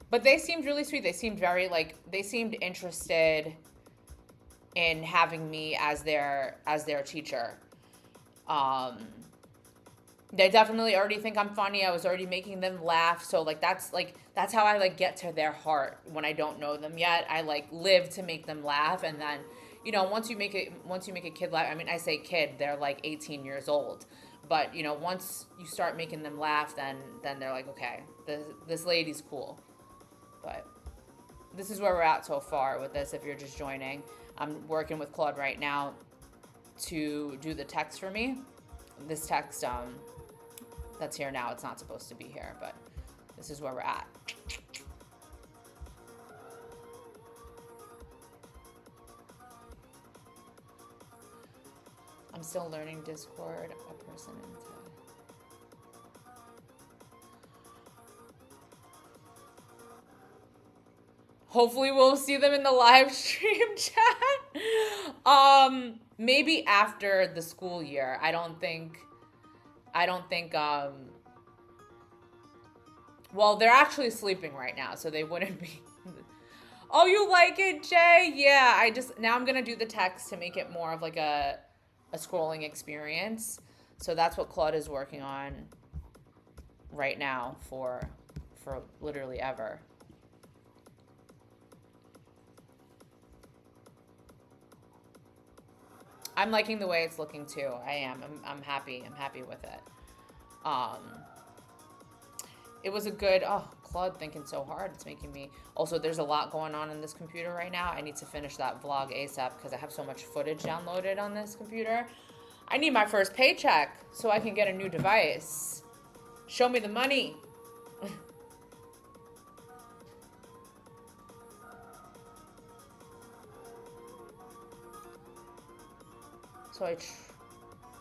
But they seemed really sweet. They seemed they seemed interested in having me as their teacher. They definitely already think I'm funny. I was already making them laugh. So that's how I get to their heart when I don't know them yet. I live to make them laugh, and then once you make a kid laugh, I mean, I say kid, they're 18 years old. But once you start making them laugh, then they're like, okay, this lady's cool. But this is where we're at so far with this. If you're just joining, I'm working with Claude right now to do the text for me. This text that's here now, it's not supposed to be here, but this is where we're at. I'm still learning Discord, a person into. Hopefully we'll see them in the live stream chat. Maybe after the school year. I don't think well, they're actually sleeping right now, so they wouldn't be. Oh, you like it, Jay? Yeah, now I'm going to do the text to make it more of a scrolling experience. So that's what Claude is working on right now for literally ever. I'm liking the way it's looking too. I am. I'm happy. I'm happy with it. It was a good, Claude thinking so hard. It's making me, also there's a lot going on this computer right now. I need to finish that vlog ASAP because I have so much footage downloaded on this computer. I need my first paycheck so I can get a new device. Show me the money. So I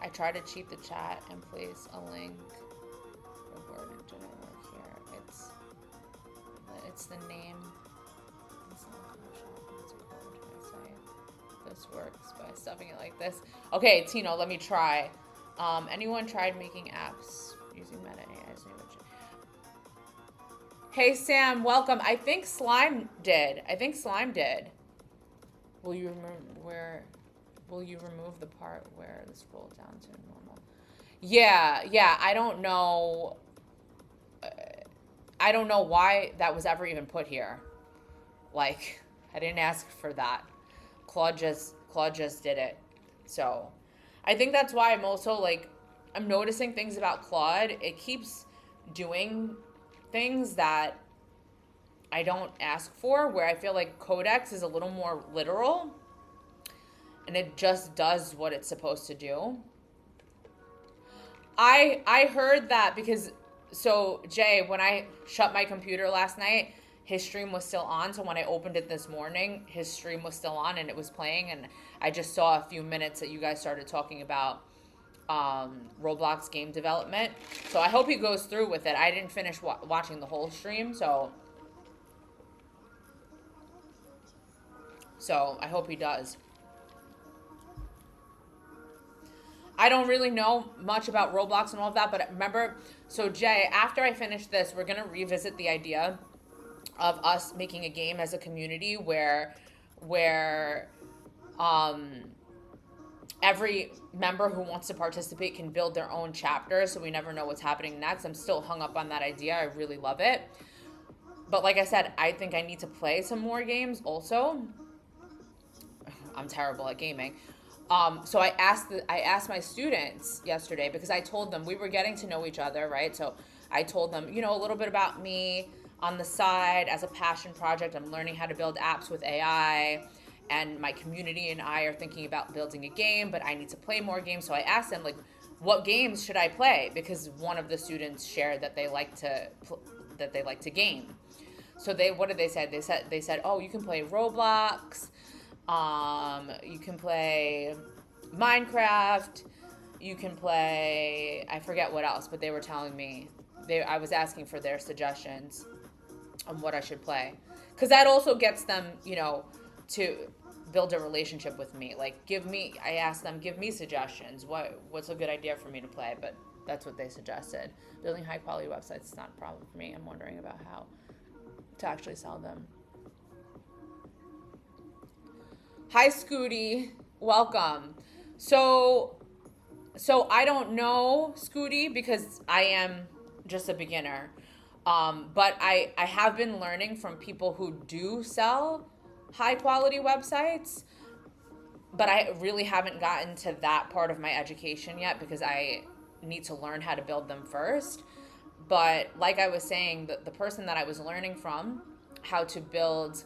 try to cheat the chat and place a link. The word didn't work here. It's the name. It's not it's a code. I say this works by stuffing it like this. Okay, Tino, let me try. Anyone tried making apps using meta AI? Hey Sam, welcome. I think Slime did. Will you remove the part where the scroll down to normal? Yeah, I don't know. I don't know why that was ever even put here. I didn't ask for that. Claude just did it. So, I think that's why I'm also like, I'm noticing things about Claude. It keeps doing things that I don't ask for, where I feel like Codex is a little more literal and it just does what it's supposed to do. I heard that because, so Jay, when I shut my computer last night, his stream was still on. So when I opened it this morning, his stream was still on and it was playing, and I just saw a few minutes that you guys started talking about Roblox game development. So I hope he goes through with it. I didn't finish watching the whole stream, so I hope he does. I don't really know much about Roblox and all of that, but remember, so Jay, after I finish this, we're gonna revisit the idea of us making a game as a community where every member who wants to participate can build their own chapter, so we never know what's happening next. I'm still hung up on that idea. I really love it. But like I said, I think I need to play some more games also. I'm terrible at gaming. So I asked my students yesterday, because I told them we were getting to know each other, right? So I told them, a little bit about me on the side as a passion project. I'm learning how to build apps with AI, and my community and I are thinking about building a game, but I need to play more games. So I asked them, like, what games should I play? Because one of the students shared that they like to game. So what did they say? They said, oh, you can play Roblox. You can play Minecraft. You can play, I forget what else, but they were telling me, I was asking for their suggestions on what I should play. Because that also gets them, to build a relationship with me. Like, I asked them, give me suggestions. What's a good idea for me to play? But that's what they suggested. Building high quality websites is not a problem for me. I'm wondering about how to actually sell them. Hi, Scooty. Welcome. So I don't know Scooty because I am just a beginner. But I have been learning from people who do sell high quality websites, but I really haven't gotten to that part of my education yet because I need to learn how to build them first. But like I was saying, the person that I was learning from how to build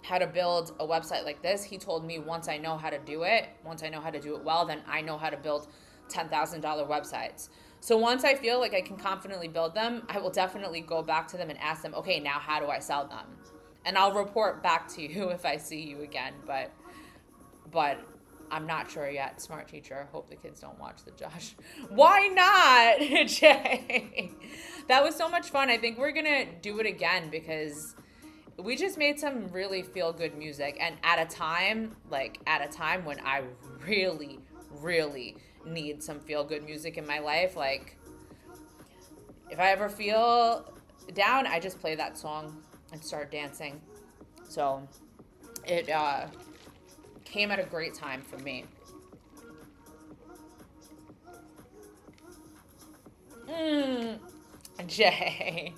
a website like this, he told me once I know how to do it well, then I know how to build $10,000 websites. So once I feel like I can confidently build them, I will definitely go back to them and ask them, okay, now how do I sell them? And I'll report back to you if I see you again, but I'm not sure yet. Smart teacher. Hope the kids don't watch the Josh. Why not, Jay? That was so much fun. I think we're going to do it again because we just made some really feel-good music. And at a time when I really, really need some feel-good music in my life, like if I ever feel down, I just play that song and start dancing. So it came at a great time for me. Jay.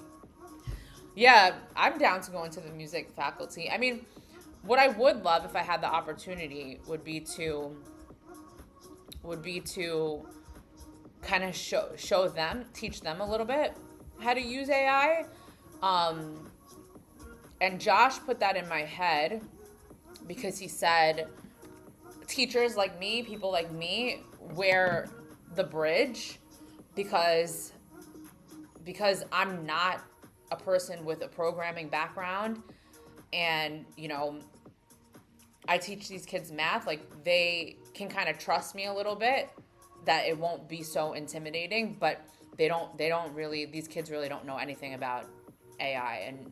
Yeah, I'm down to go into the music faculty. I mean, what I would love if I had the opportunity would be to kind of show them, teach them a little bit how to use AI. And Josh put that in my head because he said teachers like me, people like me, wear the bridge because I'm not a person with a programming background, and I teach these kids math, like they can kind of trust me a little bit that it won't be so intimidating, but they don't really, these kids really don't know anything about AI. And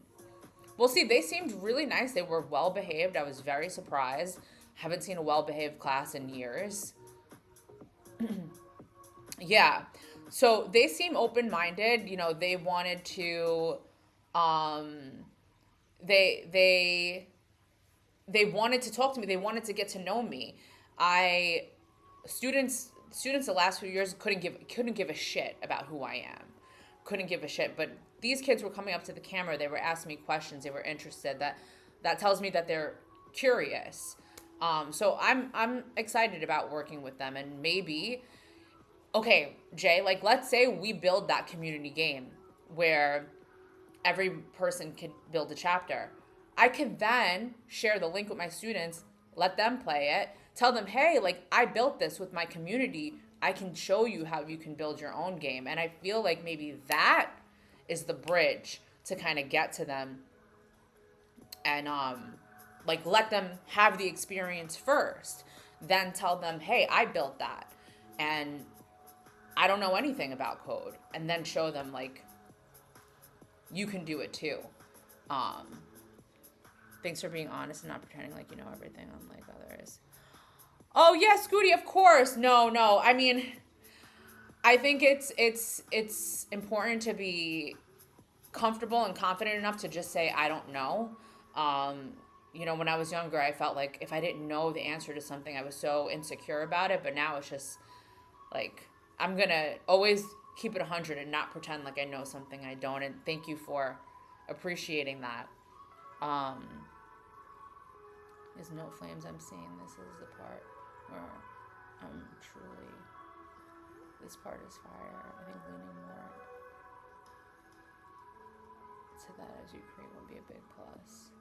we'll see. They seemed really nice. They were well behaved. I was very surprised. Haven't seen a well behaved class in years. Yeah. So they seem open-minded. They wanted to, they wanted to talk to me. They wanted to get to know me. Students the last few years couldn't give a shit about who I am. Couldn't give a shit. But these kids were coming up to the camera. They were asking me questions. They were interested. That tells me that they're curious. So I'm excited about working with them, and maybe, okay, Jay, like let's say we build that community game where every person can build a chapter. I can then share the link with my students, let them play it, tell them, hey, like I built this with my community. I can show you how you can build your own game. And I feel like maybe that is the bridge to kind of get to them and like let them have the experience first. Then tell them, hey, I built that. And I don't know anything about code. And then show them like you can do it too. Thanks for being honest and not pretending like you know everything unlike others. Oh yeah, Scooty, of course. No. I mean, I think it's important to be comfortable and confident enough to just say I don't know. When I was younger, I felt like if I didn't know the answer to something, I was so insecure about it. But now it's just like I'm gonna always keep it 100 and not pretend like I know something I don't. And thank you for appreciating that. Is no flames I'm seeing. This is the part where I'm truly, this part is fire. I think leaning more to that as you create will be a big plus.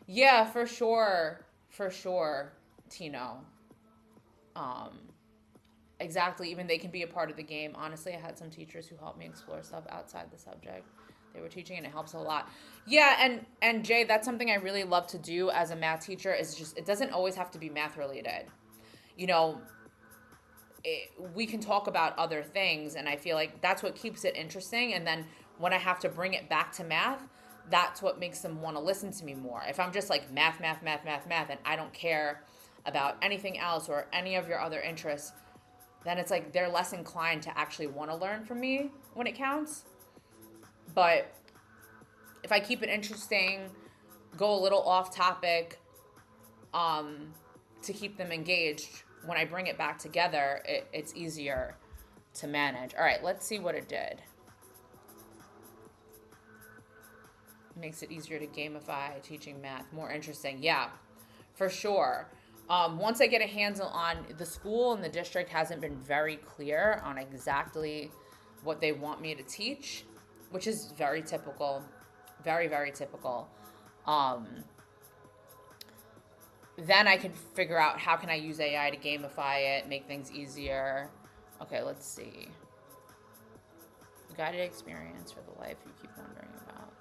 Yeah, for sure, Tino. Exactly, even they can be a part of the game. Honestly, I had some teachers who helped me explore stuff outside the subject they were teaching, and it helps a lot. Yeah, and Jay, that's something I really love to do as a math teacher, is just, it doesn't always have to be math related. We can talk about other things, and I feel like that's what keeps it interesting. And then when I have to bring it back to math, that's what makes them want to listen to me more. If I'm just like math, and I don't care about anything else or any of your other interests, then it's like they're less inclined to actually want to learn from me when it counts. But if I keep it interesting, go a little off topic, to keep them engaged, when I bring it back together, it's easier to manage. All right, let's see what it did. Makes it easier to gamify teaching math, more interesting. Yeah, for sure. Once I get a handle on, the school and the district hasn't been very clear on exactly what they want me to teach, which is very typical, very, very typical. Then I can figure out how can I use AI to gamify it, make things easier. Okay, let's see. Guided experience for the life you keep wondering about.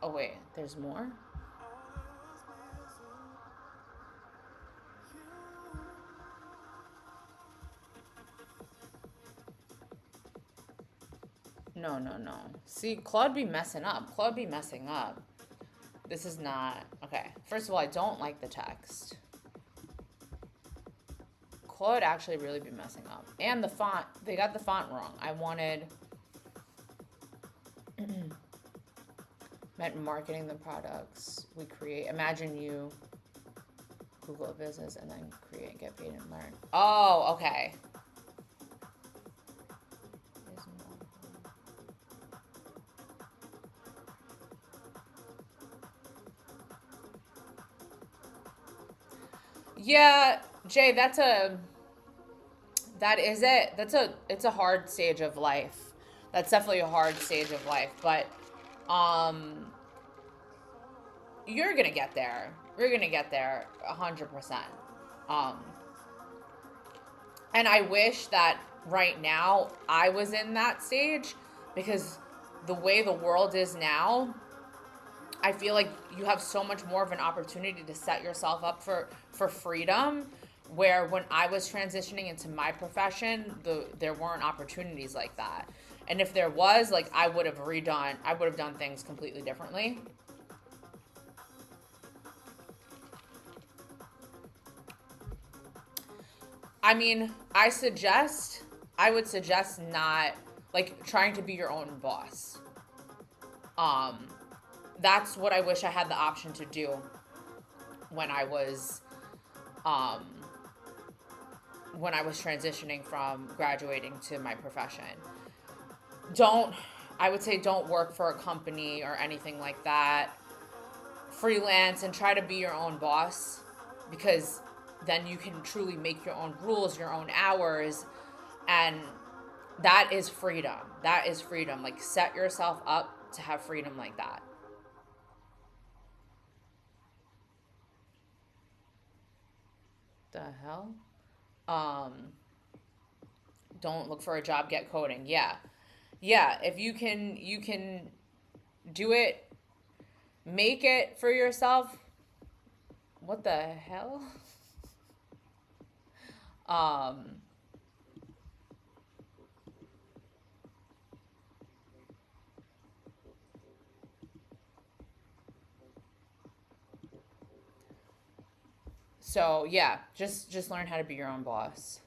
Oh wait, there's more? No. See, Claude be messing up. This is not, okay. First of all, I don't like the text. Claude actually really be messing up. And the font, they got the font wrong. I wanted, meant marketing the products we create. Imagine you Google a business and then create, get paid, and learn. Oh, okay. Yeah, Jay, it's a hard stage of life. That's definitely a hard stage of life, but you're gonna get there. You're gonna get there 100%. And I wish that right now I was in that stage, because the way the world is now, I feel like you have so much more of an opportunity to set yourself up for freedom, where when I was transitioning into my profession, there weren't opportunities like that. And if there was, like, I would have done things completely differently. I mean, I would suggest not, like, trying to be your own boss. That's what I wish I had the option to do when I was transitioning from graduating to my profession. I would say don't work for a company or anything like that. Freelance and try to be your own boss, because then you can truly make your own rules, your own hours, and that is freedom. That is freedom. Like, set yourself up to have freedom like that. The hell? Don't look for a job, get coding. Yeah. If you can do it, make it for yourself. What the hell? So yeah, just learn how to be your own boss.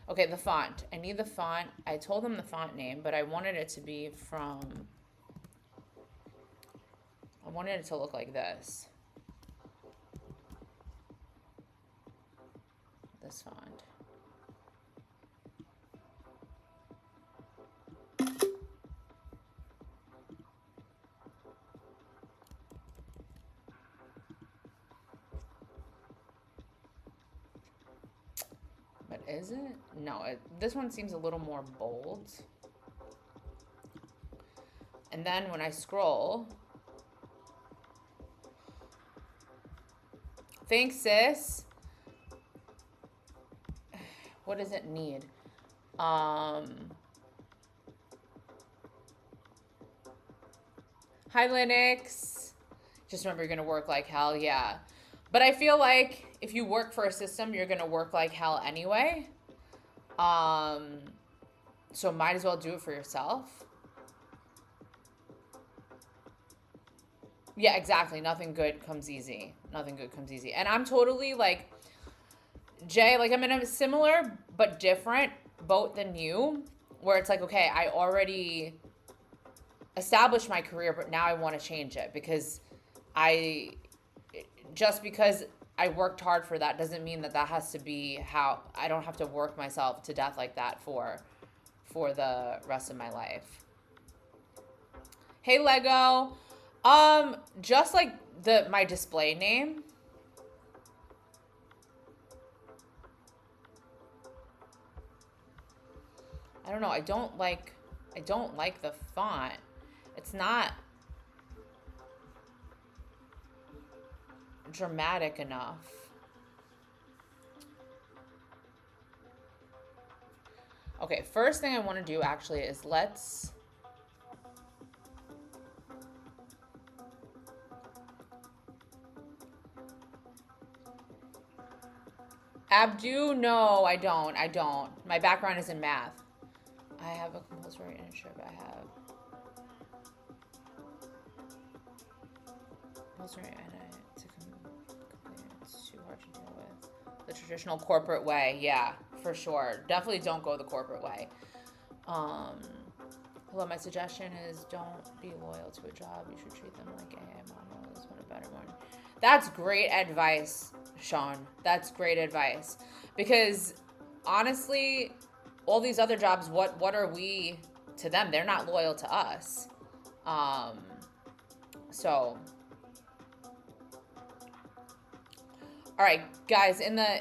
Okay, the font. I need the font. I told them the font name, but I wanted it to be from... I wanted it to look like this. This font. But is it? No, this one seems a little more bold. And then when I scroll... Thanks, sis. What does it need? Hi, Linux. Just remember, you're going to work like hell. Yeah. But I feel like if you work for a system, you're going to work like hell anyway. So might as well do it for yourself. Yeah, exactly. Nothing good comes easy. Nothing good comes easy. And I'm totally like, Jay, like, I'm in a similar but different boat than you, where it's like, okay, I already established my career, but now I want to change it, because just because I worked hard for that doesn't mean that has to be how... I don't have to work myself to death like that for the rest of my life. Hey, Lego. Just like my display name. I don't know. I don't like the font. It's not dramatic enough. Okay, first thing I want to do actually is let's... Abdu, no, I don't. My background is in math. I have a compulsory internship. I have compulsory to complete. It's too hard to deal with. The traditional corporate way, yeah, for sure. Definitely don't go the corporate way. Hello, my suggestion is don't be loyal to a job. You should treat them like a mom always want a better one. That's great advice, Sean. That's great advice. Because honestly, all these other jobs, what are we to them? They're not loyal to us. So, all right, guys, in the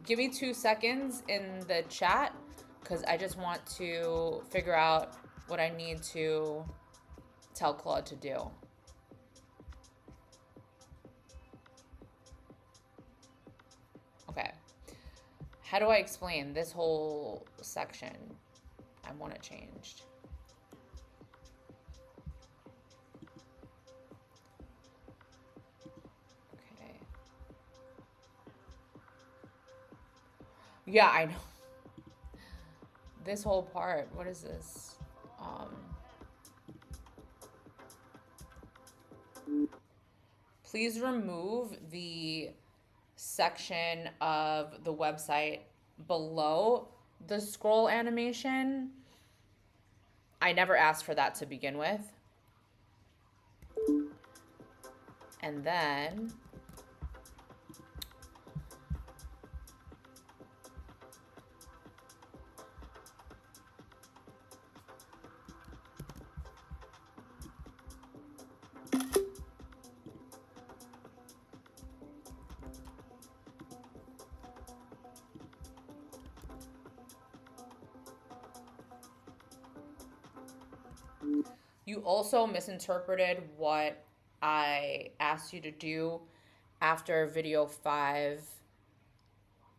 give me 2 seconds in the chat, because I just want to figure out what I need to tell Claude to do. Okay. How do I explain this whole section? I want it changed. Okay. Yeah, I know. this whole part. What is this? Please remove the section of the website below the scroll animation. I never asked for that to begin with. And then you also misinterpreted what I asked you to do after video 5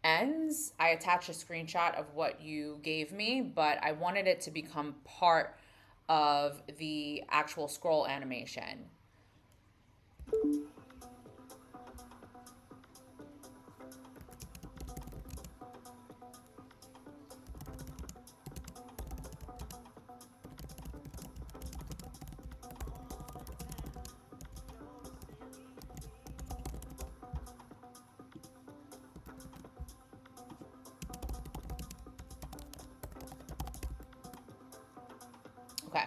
ends. I attached a screenshot of what you gave me, but I wanted it to become part of the actual scroll animation. Okay.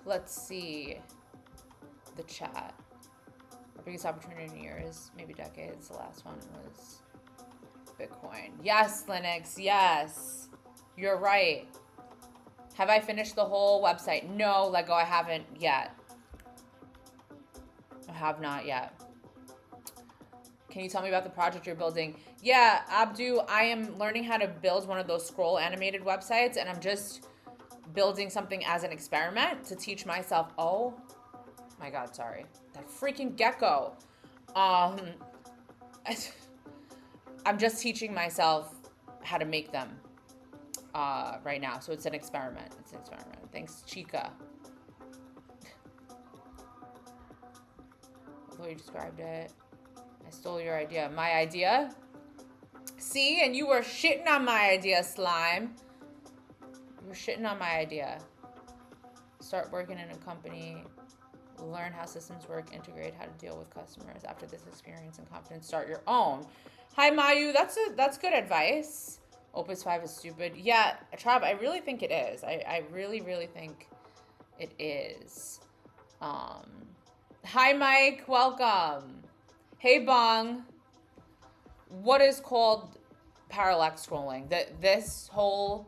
Let's see. The chat. Our biggest opportunity in years, maybe decades. The last one was Bitcoin. Yes, Linux. Yes. You're right. Have I finished the whole website? No, Lego, I haven't yet. I have not yet. Can you tell me about the project you're building? Yeah, Abdu, I am learning how to build one of those scroll animated websites, and I'm just building something as an experiment to teach myself. Oh my God, sorry. That freaking gecko. I'm just teaching myself how to make them right now. So it's an experiment. It's an experiment. Thanks, Chica. Although you described it. I stole your idea. My idea? See, and you were shitting on my idea, Slime. You were shitting on my idea. Start working in a company. Learn how systems work. Integrate how to deal with customers. After this experience and confidence, start your own. Hi, Mayu. That's good advice. Opus 5 is stupid. Yeah, Trav, I really think it is. I really, really think it is. Hi, Mike. Welcome. Hey, Bong. What is called parallax scrolling? This whole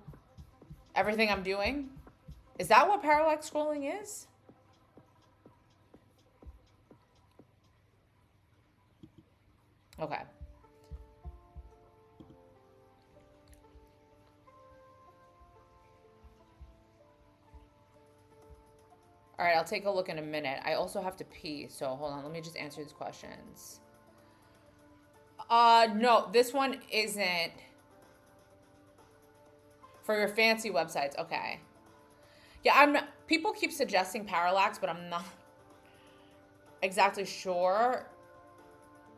everything I'm doing? Is that what parallax scrolling is? Okay. All right, I'll take a look in a minute. I also have to pee, so hold on. Let me just answer these questions. No, this one isn't for your fancy websites. Okay. Yeah, people keep suggesting parallax, but I'm not exactly sure.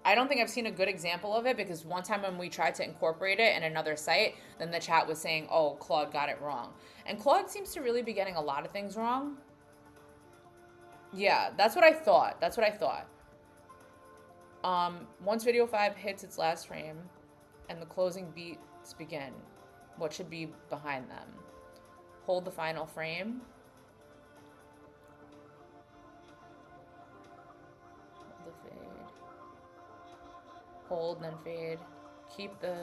I don't think I've seen a good example of it because one time when we tried to incorporate it in another site, then the chat was saying, oh, Claude got it wrong. And Claude seems to really be getting a lot of things wrong. Yeah, that's what I thought. That's what I thought. Once video 5 hits its last frame and the closing beats begin, what should be behind them? Hold the final frame. Hold the fade. Hold, then fade. Keep the...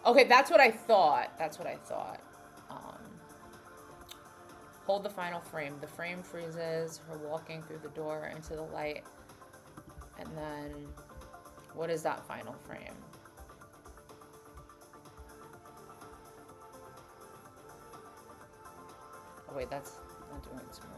Okay, that's what I thought. That's what I thought. Hold the final frame. The frame freezes, her walking through the door into the light. And then, what is that final frame? Oh wait, that's not doing it smooth.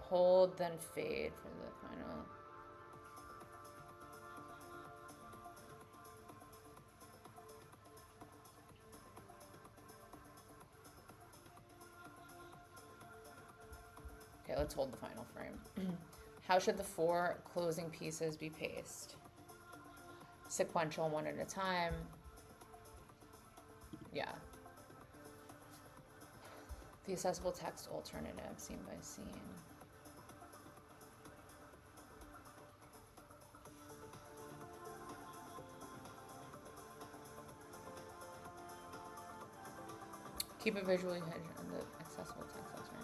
Hold, then fade for the final. Okay, let's hold the final frame. How should the 4 closing pieces be paced? Sequential, one at a time. Yeah. The accessible text alternative, scene by scene. Keep it visually hedged on the accessible text alternative.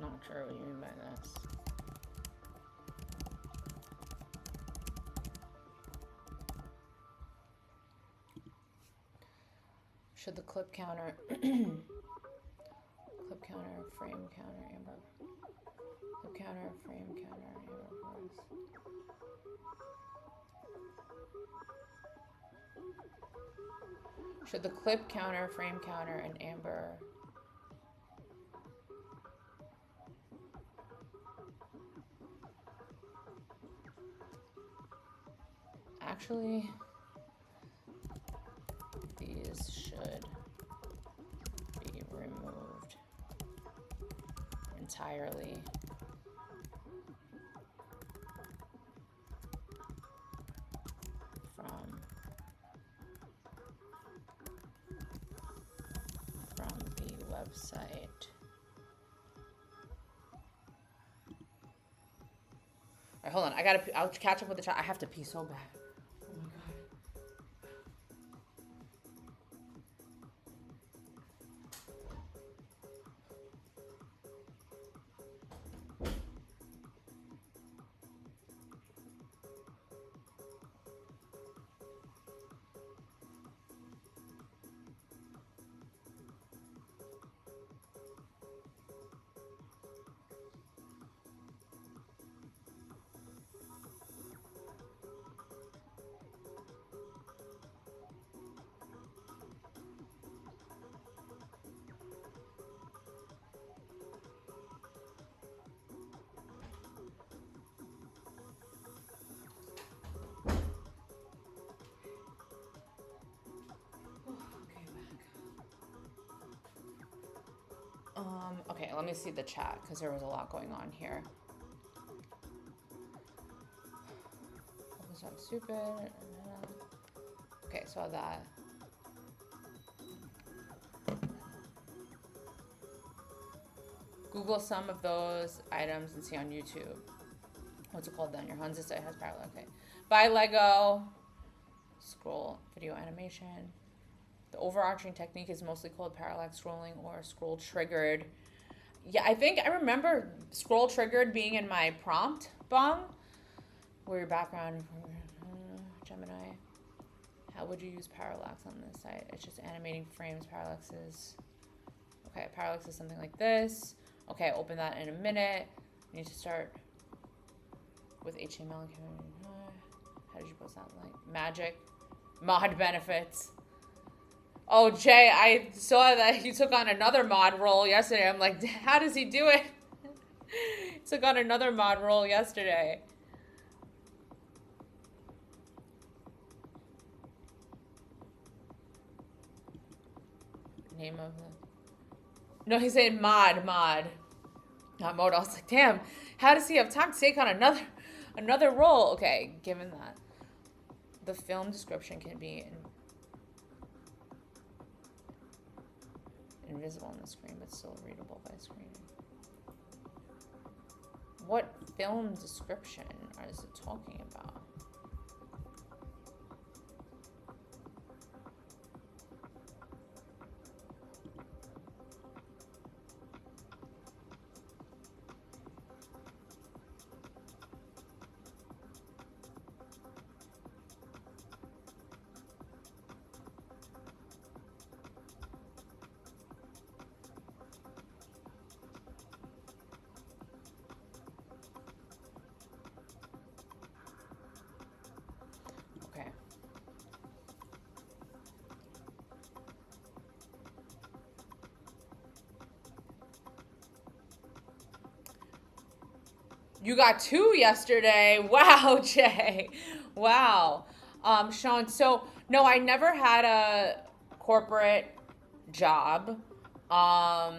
Not sure what you mean by this. Should the clip counter, clip counter, frame counter, amber, clip counter, frame counter, amber voice. Should the clip counter, frame counter, and amber actually, these should be removed entirely from the website. All right, hold on. I'll catch up with the chat. I have to pee so bad. Oh my God. Okay, let me see the chat because there was a lot going on here. Was that stupid? Okay, saw that. Google some of those items and see on YouTube. What's it called then? Your Hansa site has parallel. Okay. Buy Lego. Scroll video animation. The overarching technique is mostly called parallax scrolling or scroll triggered. Yeah, I think I remember scroll triggered being in my prompt bong. Where your background, Gemini. How would you use parallax on this site? It's just animating frames. Parallax is, okay, parallax is something like this. Okay, open that in a minute. You need to start with HTML. How did you post that? Like magic, mod benefits. Oh, Jay, I saw that you took on another mod role yesterday. I'm like, how does he do it? He took on another mod role yesterday. Name of the... No, he's saying mod. Not mode. I was like, damn, how does he have time to take on another role? Okay, given that. The film description can be invisible on the screen, but still readable by screen. What film description is it talking about? You got 2 yesterday. Wow, Jay. Wow. Sean, so no, I never had a corporate job. I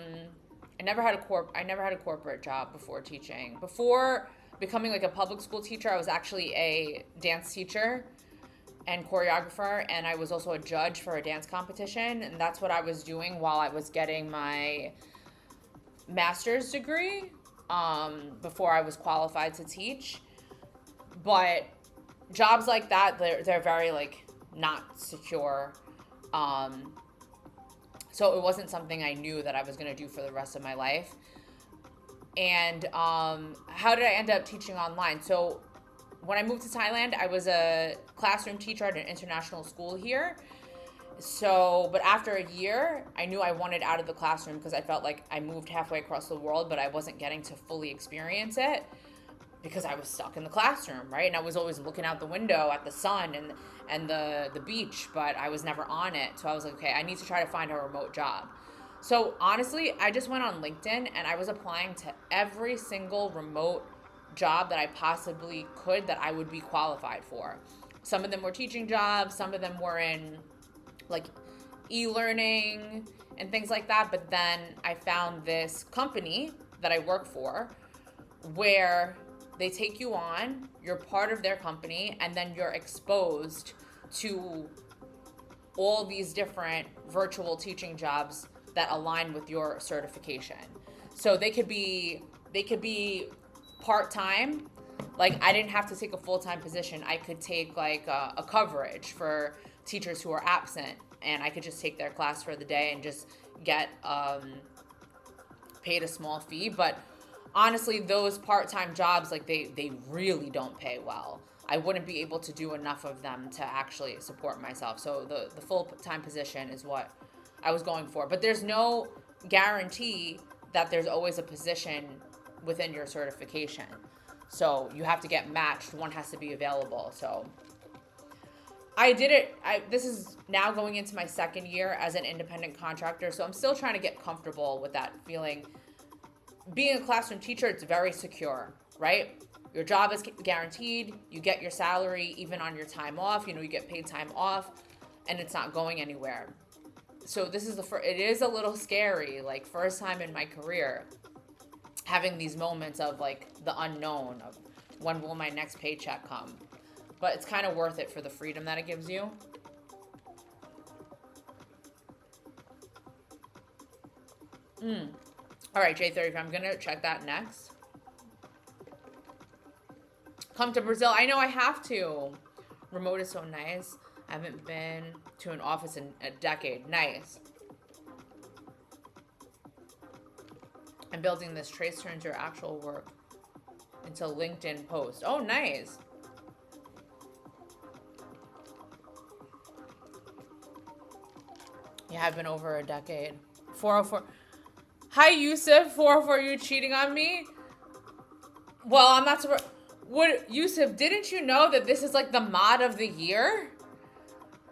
never had a corporate job before teaching. Before becoming like a public school teacher, I was actually a dance teacher and choreographer, and I was also a judge for a dance competition, and that's what I was doing while I was getting my master's degree, before I was qualified to teach. But jobs like that, they're very like not secure. So it wasn't something I knew that I was going to do for the rest of my life. And how did I end up teaching online? So when I moved to Thailand, I was a classroom teacher at an international school here. So, but after a year, I knew I wanted out of the classroom because I felt like I moved halfway across the world, but I wasn't getting to fully experience it because I was stuck in the classroom, right? And I was always looking out the window at the sun and the beach, but I was never on it. So I was like, okay, I need to try to find a remote job. So honestly, I just went on LinkedIn and I was applying to every single remote job that I possibly could that I would be qualified for. Some of them were teaching jobs, some of them were in like e-learning and things like that. But then I found this company that I work for where they take you on, you're part of their company, and then you're exposed to all these different virtual teaching jobs that align with your certification. So they could be part-time. Like I didn't have to take a full-time position. I could take like a coverage for teachers who are absent, and I could just take their class for the day and just get paid a small fee. But honestly, those part-time jobs, like they really don't pay well. I wouldn't be able to do enough of them to actually support myself. So the full-time position is what I was going for. But there's no guarantee that there's always a position within your certification. So you have to get matched. One has to be available. So I did it. This is now going into my second year as an independent contractor. So I'm still trying to get comfortable with that feeling. Being a classroom teacher, it's very secure, right? Your job is guaranteed. You get your salary even on your time off. You get paid time off, and it's not going anywhere. So this is it is a little scary, like first time in my career, having these moments of like the unknown of when will my next paycheck come. But it's kind of worth it for the freedom that it gives you. All right, J35, I'm going to check that next. Come to Brazil. I know I have to. Remote is so nice. I haven't been to an office in a decade. Nice. I'm building this. Trace turns your actual work into LinkedIn post. Oh, nice. Yeah, I've been over a decade. 404. Hi, Yusuf. 404, you cheating on me? Well, I'm not surprised. What, Yusuf, didn't you know that this is like the mod of the year?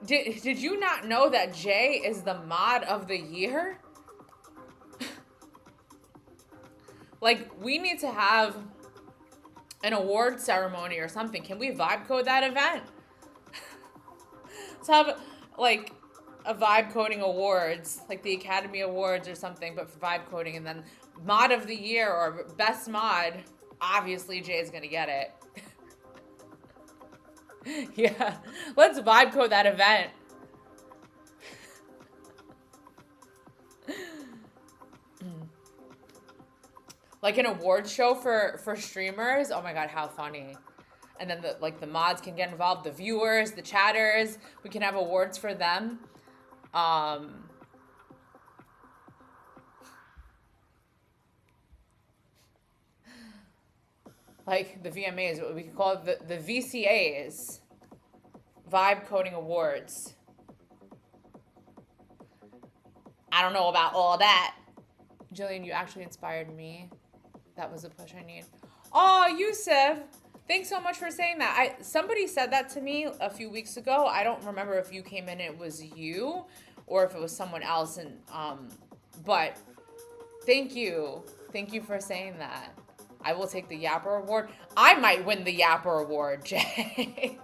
Did you not know that Jay is the mod of the year? Like, we need to have an award ceremony or something. Can we vibe code that event? Let's have, like, a vibe coding awards, like the Academy Awards or something, but for vibe coding, and then mod of the year or best mod. Obviously, Jay's gonna get it. Yeah, let's vibe code that event. Like an award show for streamers. Oh my god, how funny. And then the mods can get involved, the viewers, the chatters. We can have awards for them. Like the VMAs, we could call it the VCAs, Vibe Coding Awards. I don't know about all that. Jillian, you actually inspired me. That was a push I need. Oh, Yusuf, thanks so much for saying that. Somebody said that to me a few weeks ago. I don't remember if you came in and it was you or if it was someone else. And but thank you for saying that. I will take the Yapper Award. I might win the Yapper Award, Jay.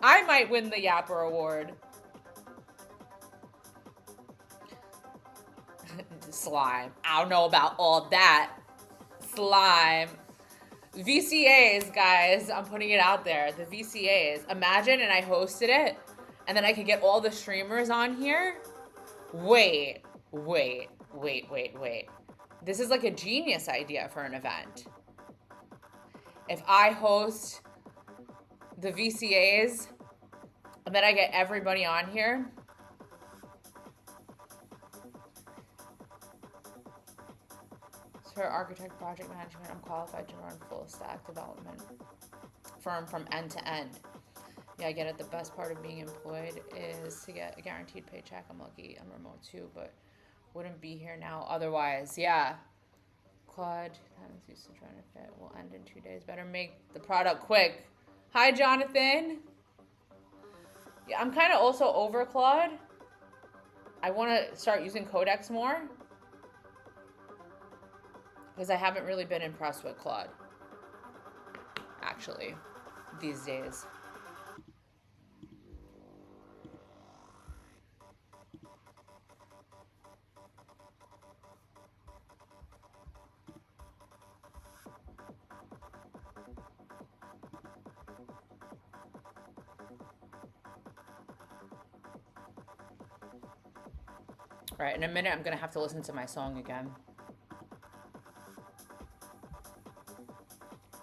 I might win the Yapper Award. Slime. I don't know about all that. Slime. VCAs, guys. I'm putting it out there. The VCAs. Imagine and I hosted it, and then I could get all the streamers on here. Wait. This is like a genius idea for an event. If I host the VCAs, and then I get everybody on here. For architect project management, I'm qualified to run full stack development firm from end to end. Yeah, I get it. The best part of being employed is to get a guaranteed paycheck. I'm lucky I'm remote too, but wouldn't be here now otherwise. Yeah. Claude, time's used to trying to fit. Will end in 2 days. Better make the product quick. Hi, Jonathan. Yeah, I'm kind of also over Claude. I want to start using Codex more, because I haven't really been impressed with Claude, actually, these days. All right, in a minute, I'm going to have to listen to my song again.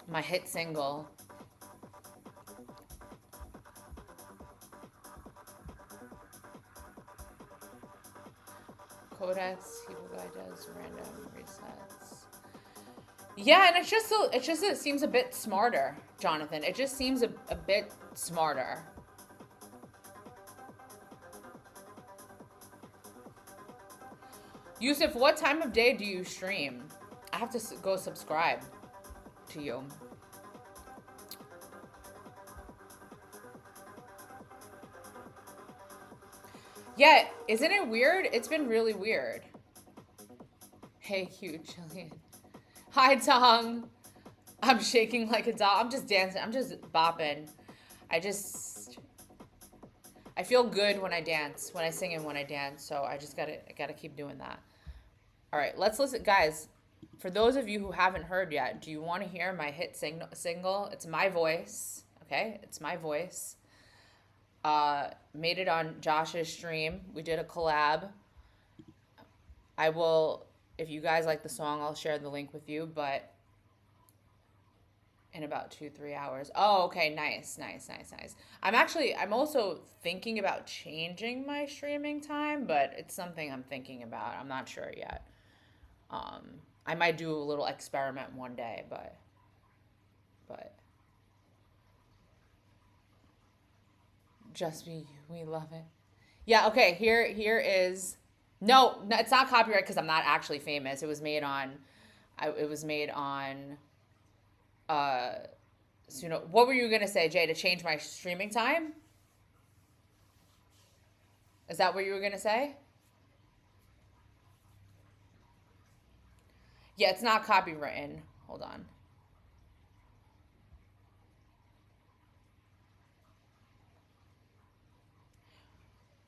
My hit single. Codex, Evil Guy does random resets. Yeah, and it seems a bit smarter, Jonathan. It just seems a bit smarter. Yusuf, what time of day do you stream? I have to go subscribe to you. Yeah, isn't it weird? It's been really weird. Hey, cute Jillian. Hi, Tom. I'm shaking like a doll. I'm just dancing. I'm just bopping. I feel good when I dance, when I sing and when I dance. So I gotta keep doing that. All right, let's listen, guys. For those of you who haven't heard yet, do you want to hear my hit single? It's my voice, okay? It's my voice. Made it on Josh's stream. We did a collab. I will, if you guys like the song, I'll share the link with you, but in about 2-3 hours. Oh, okay, nice. I'm also thinking about changing my streaming time, but it's something I'm thinking about. I'm not sure yet. I might do a little experiment one day, but just be you. We love it. Yeah, okay, here is, no, it's not copyright because I'm not actually famous. It was made on, what were you going to say, Jay, to change my streaming time? Is that what you were going to say? Yeah, it's not copywritten. Hold on.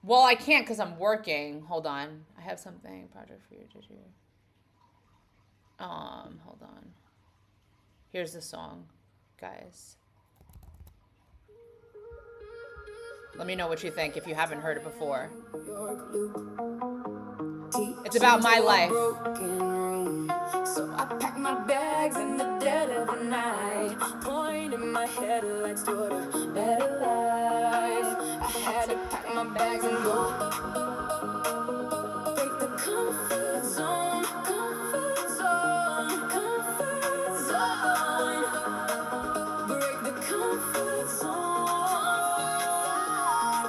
Well, I can't because I'm working. Hold on. I have something, project for you to do. Hold on. Here's the song, guys. Let me know what you think if you haven't heard it before. It's about my life. So I pack my bags in the dead of the night, pointing my headlights toward a better life. I had to pack my bags and go. Break the comfort zone, comfort zone, comfort zone. Break the comfort zone,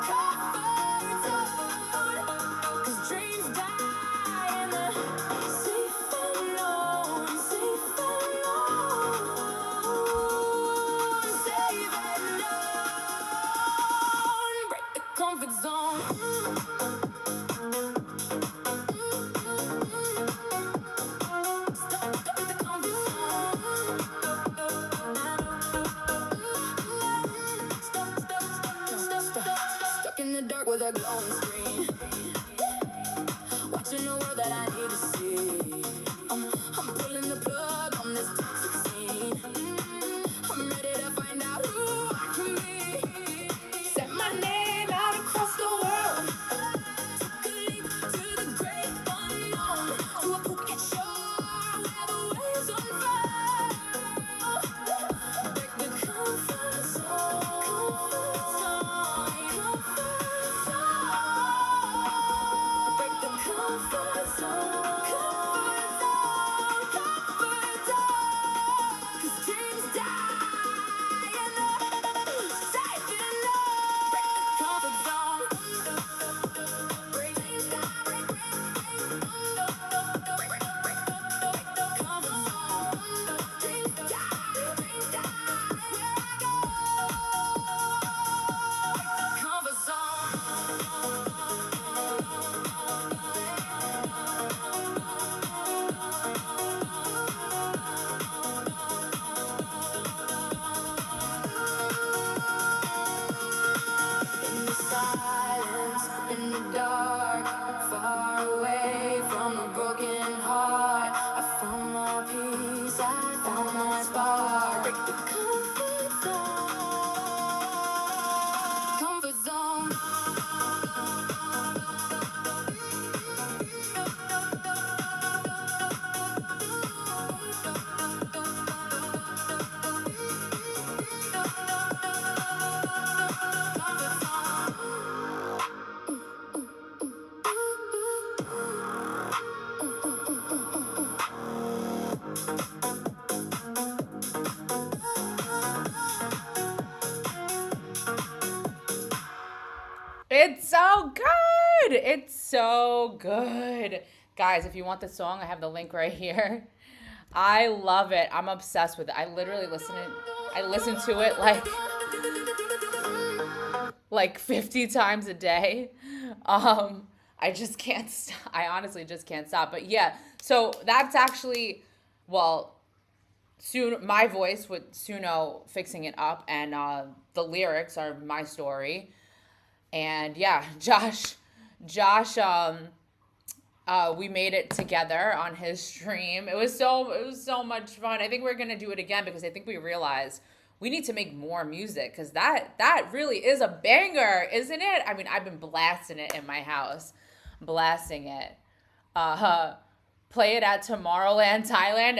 comfort zone. 'Cause dreams die in the safe unknown, safe unknown, safe unknown. Break the comfort zone. with a glowing screen. Watching the world that I need to see. I'm pulling the plug on this toxic scene. I'm ready to find out who I can be. Set my name out across the world. Took a leap to the great unknown. To a Phuket shore where the waves unfurl. Break the comfort zone. Break the comfort zone. Comfort zone. 'Cause dreams die and the safe enough. Break the comfort zone. Break dreams die. Break the comfort zone. Dreams die. Dreams die. Where I go. Comfort zone. In the silence, in the dark, far away from a broken heart, I found my peace, I found my spark. Break the comfort zone. Comfort zone. It's so good. It's so good. Guys, if you want the song, I have the link right here. I love it. I'm obsessed with it. I literally listen to it like 50 times a day. I just can't stop. I honestly just can't stop. But yeah, so that's actually, well, soon my voice with Suno fixing it up, and the lyrics are my story. And yeah, Josh, we made it together on his stream. It was so much fun. I think we're gonna do it again because I think we realized we need to make more music, because that really is a banger, isn't it? I mean, I've been blasting it in my house, blasting it. Play it at Tomorrowland, Thailand.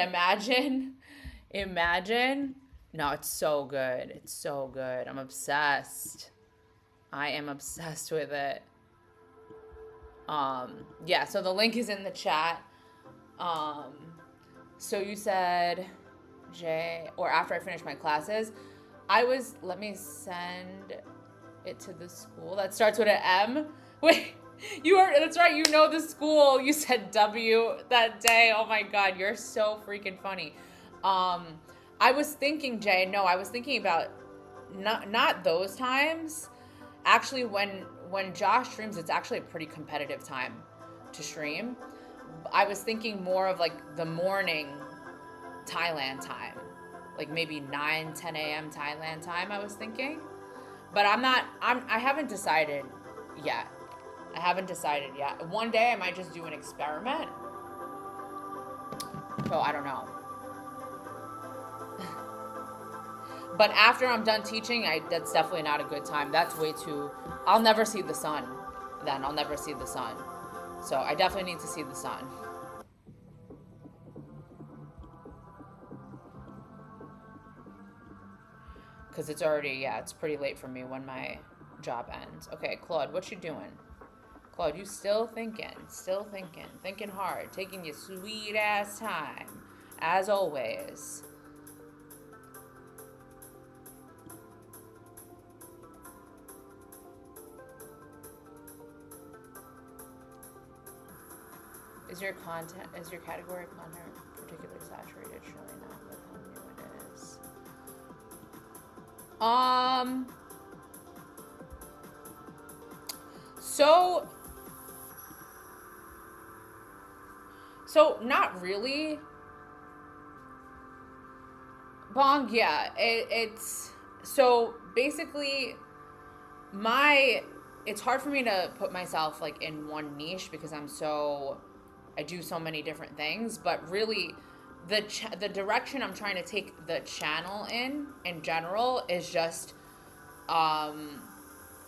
Imagine. No, it's so good. It's so good. I'm obsessed. I am obsessed with it. Yeah, so the link is in the chat. So you said, Jay, or after I finish my classes, let me send it to the school that starts with an M. Wait, that's right, you know the school. You said W that day. Oh my God, you're so freaking funny. I was thinking, Jay, no, I was thinking about not those times. Actually, when Josh streams, it's actually a pretty competitive time to stream. I was thinking more of like the morning Thailand time, like maybe 9-10 a.m. Thailand time, I was thinking. But I haven't decided yet. One day I might just do an experiment. So I don't know. But after I'm done teaching, that's definitely not a good time. That's way too... I'll never see the sun then. I'll never see the sun. So I definitely need to see the sun. Because it's already, it's pretty late for me when my job ends. Okay, Claude, what you doing? Claude, you still thinking hard, taking your sweet ass time, as always. Is your category of content particularly saturated? Surely not, with how new it is. So not really. Bong, yeah, it's so basically it's hard for me to put myself like in one niche because I do so many different things, but really the direction I'm trying to take the channel in general is just um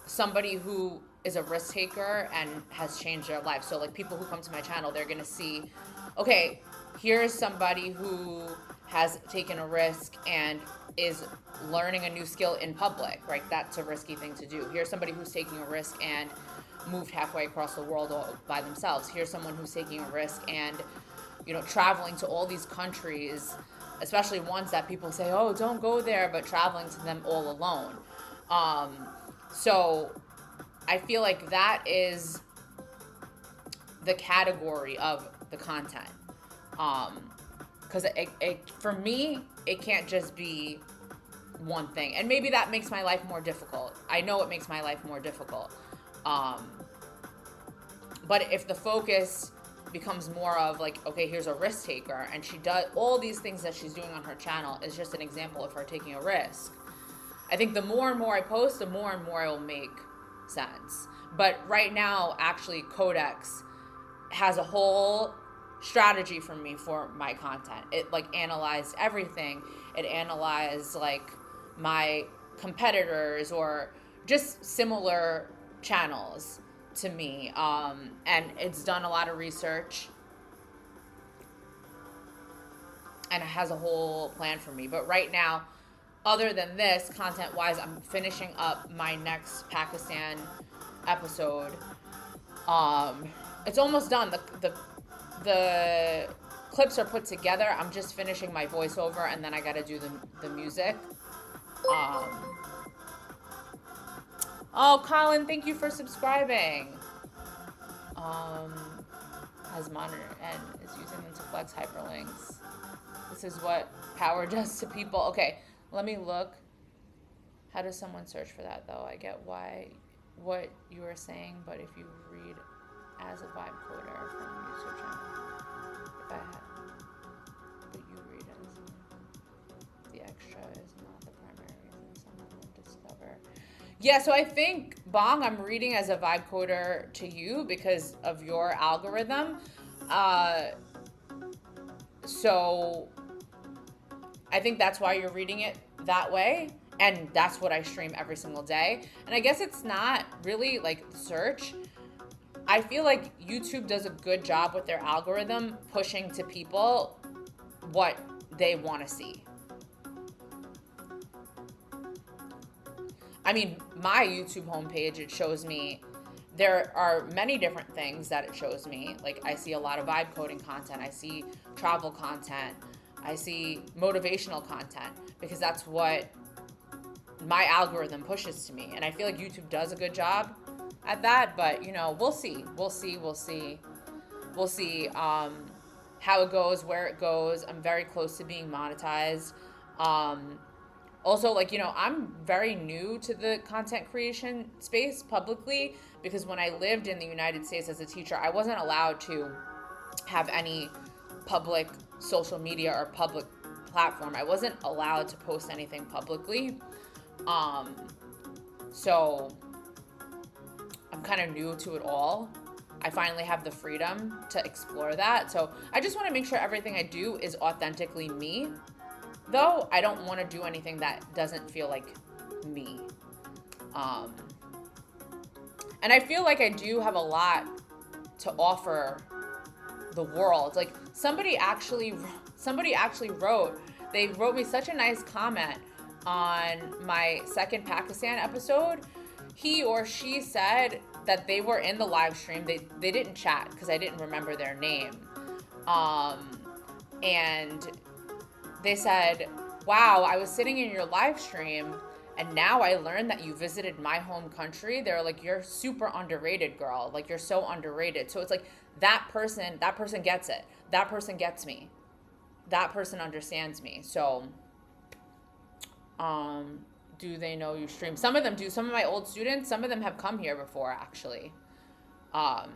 somebody who is a risk taker and has changed their life. So like people who come to my channel, they're gonna see, okay, here's somebody who has taken a risk and is learning a new skill in public, right? That's a risky thing to do. Here's somebody who's taking a risk and moved halfway across the world all by themselves. Here's someone who's taking a risk and, you know, traveling to all these countries, especially ones that people say, oh, don't go there, but traveling to them all alone. So I feel like that is the category of the content. Because for me, it can't just be one thing. And maybe that makes my life more difficult. I know it makes my life more difficult. But if the focus becomes more of like, okay, here's a risk taker, and she does all these things that she's doing on her channel is just an example of her taking a risk. I think the more and more I post, the more and more it will make sense. But right now, actually, Codex has a whole strategy for me for my content. It like analyzed everything. It analyzed like my competitors or just similar channels to me. And it's done a lot of research and it has a whole plan for me. But right now, other than this, content-wise, I'm finishing up my next Pakistan episode. It's almost done. The clips are put together. I'm just finishing my voiceover, and then I gotta do the music. Oh, Colin, thank you for subscribing. Has monitored and is using them to flex hyperlinks. This is what power does to people. Okay. Let me look. How does someone search for that, though? I get what you were saying, but if you read as a vibe coder from user channel, if I had, but you read as the extra is not the primary reason someone would discover. Yeah, so I think, Bong, I'm reading as a vibe coder to you because of your algorithm. So I think that's why you're reading it that way, and that's what I stream every single day. And I guess it's not really like search. I feel like YouTube does a good job with their algorithm pushing to people what they want to see. I mean, my YouTube homepage, it shows me, there are many different things that it shows me. Like I see a lot of vibe coding content. I see travel content. I see motivational content because that's what my algorithm pushes to me. And I feel like YouTube does a good job at that, but you know, we'll see how it goes, where it goes. I'm very close to being monetized. Also, like, you know, I'm very new to the content creation space publicly because when I lived in the United States as a teacher, I wasn't allowed to have any public social media or public platform. I wasn't allowed to post anything publicly. So I'm kind of new to it all. I finally have the freedom to explore that. So I just want to make sure everything I do is authentically me. Though I don't want to do anything that doesn't feel like me. And I feel like I do have a lot to offer the world. Like somebody actually wrote me such a nice comment on my second Pakistan episode. He or she said that they were in the live stream. They didn't chat because I didn't remember their name. And they said, wow, I was sitting in your live stream and now I learned that you visited my home country. They're like, you're super underrated, girl. Like, you're so underrated. So it's like that person gets it. That person gets me. That person understands me. So, do they know you stream? Some of them do. Some of my old students, some of them have come here before, actually. Some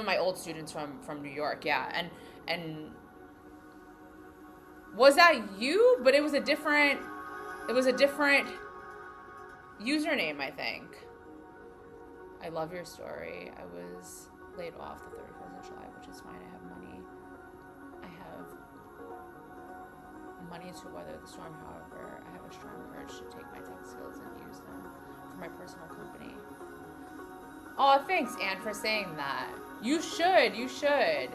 of my old students from New York, yeah. And was that you? But it was a different username, I think. I love your story. I was laid off the 31st of July, which is fine. I have money. I have money to weather the storm. However, I have a strong urge to take my tech skills and use them for my personal company. Oh, thanks, Anne, for saying that. You should. You should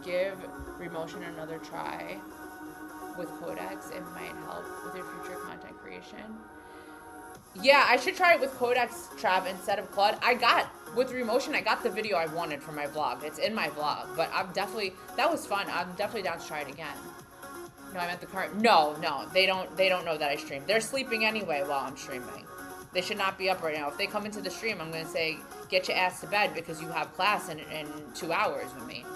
give Remotion another try with Codex. It might help with your future content creation. Yeah, I should try it with Codex, Trav, instead of Claude. With Remotion, I got the video I wanted for my vlog. It's in my vlog, but that was fun. I'm definitely down to try it again. No, I meant the current. No, they don't know that I stream. They're sleeping anyway while I'm streaming. They should not be up right now. If they come into the stream, I'm going to say, get your ass to bed because you have class in 2 hours with me.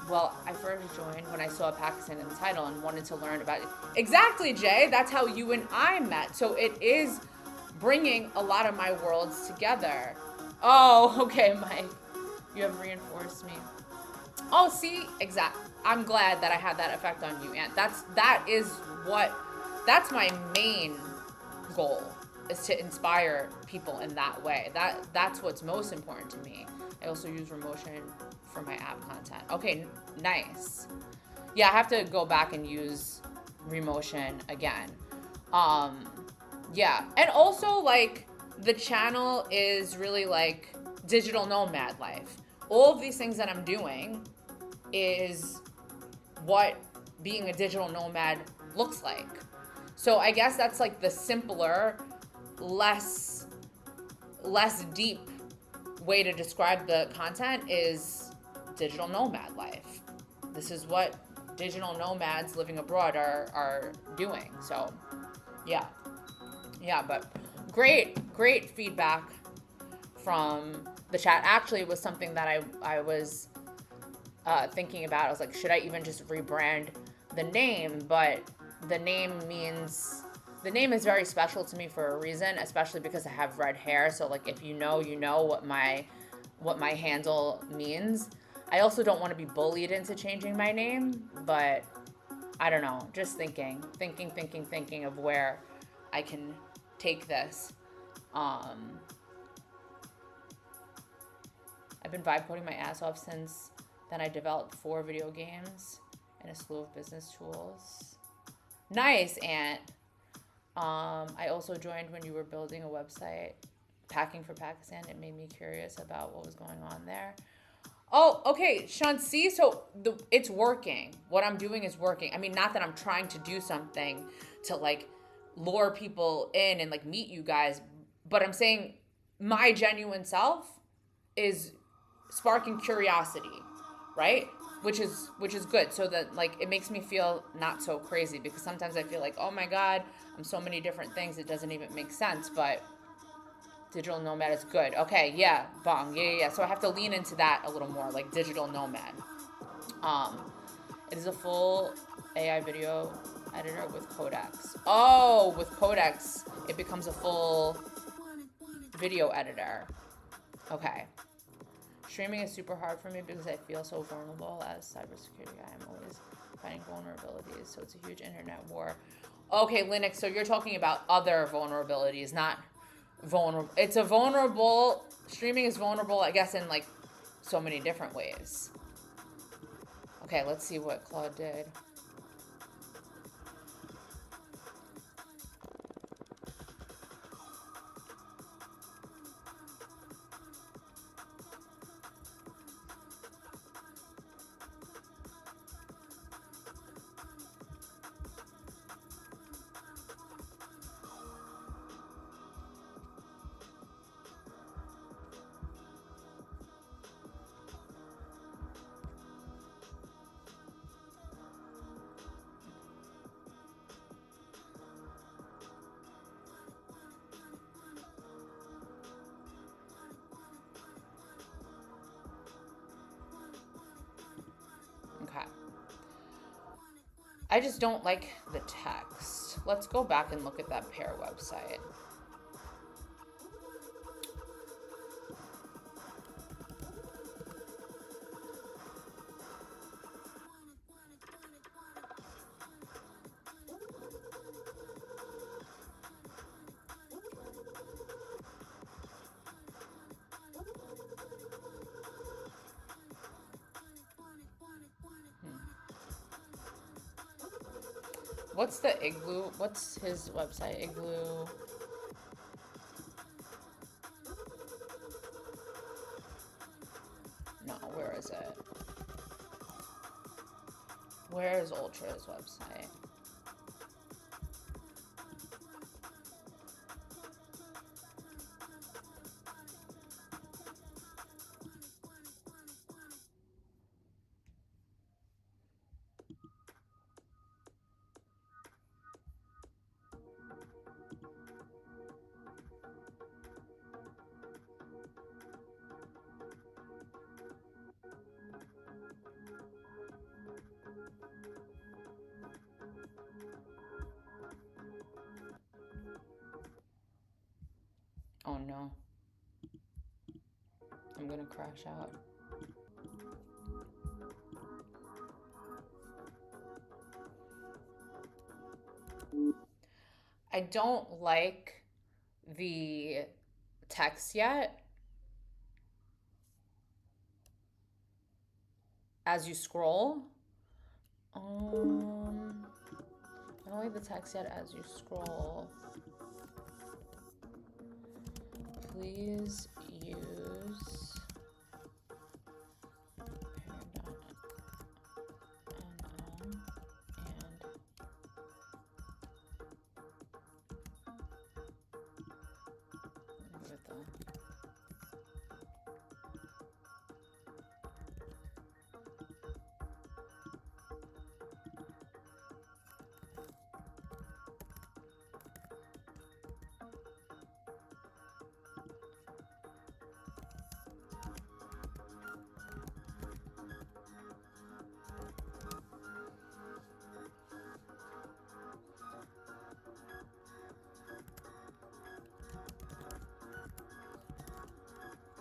Well, I first joined when I saw Pakistan in the title and wanted to learn about it. Exactly, Jay. That's how you and I met. So it is bringing a lot of my worlds together. Oh, okay, Mike. You have reinforced me. Oh, see? Exactly. I'm glad that I had that effect on you, Aunt. That's my main goal, is to inspire people in that way. That's what's most important to me. I also use Remotion for my app content. Okay, nice. Yeah, I have to go back and use Remotion again. Yeah, and also like the channel is really like digital nomad life. All of these things that I'm doing is what being a digital nomad looks like. So I guess that's like the simpler, less deep way to describe the content is digital nomad life. This is what digital nomads living abroad are doing. So yeah, but great feedback from the chat. Actually, it was something that I was thinking about. I was like, should I even just rebrand the name? But the name is very special to me for a reason, especially because I have red hair. So like, if you know what my handle means. I also don't want to be bullied into changing my name, but I don't know, just thinking of where I can take this. I've been vibe coding my ass off since then. I developed 4 video games and a slew of business tools. Nice, Aunt. I also joined when you were building a website, Packing for Pakistan. It made me curious about what was going on there. Oh, okay, Shansi, so it's working. What I'm doing is working. I mean, not that I'm trying to do something to like lure people in and like meet you guys, but I'm saying my genuine self is sparking curiosity, right? Which is good. So that like it makes me feel not so crazy, because sometimes I feel like, oh my God, I'm so many different things, it doesn't even make sense. But digital nomad is good. Okay, yeah, bong, yeah. So I have to lean into that a little more, like digital nomad. It is a full AI video editor with Codex. Oh, with Codex, it becomes a full video editor. Okay. Streaming is super hard for me because I feel so vulnerable as a cybersecurity guy. I'm always finding vulnerabilities, so it's a huge internet war. Okay, Linux, so you're talking about other vulnerabilities, not vulnerable. It's a vulnerable, streaming is vulnerable, I guess, in like so many different ways. Okay, let's see what Claude did. Okay. I just don't like the text. Let's go back and look at that pair website. What's the Igloo? What's his website? Igloo. No, where is it? Where is Ultra's website? Oh no. I'm gonna crash out. I don't like the text yet. As you scroll. I don't like the text yet as you scroll. Please use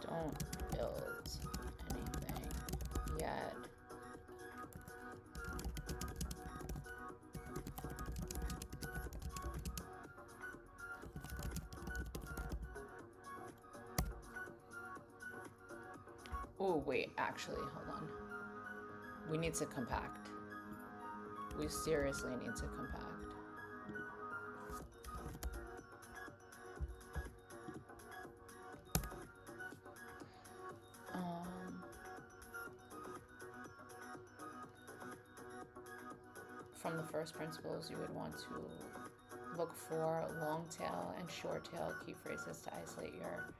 don't build anything yet. Oh, wait, actually, hold on. We need to compact. We seriously need to compact. From the first principles, you would want to look for long tail and short tail key phrases to isolate your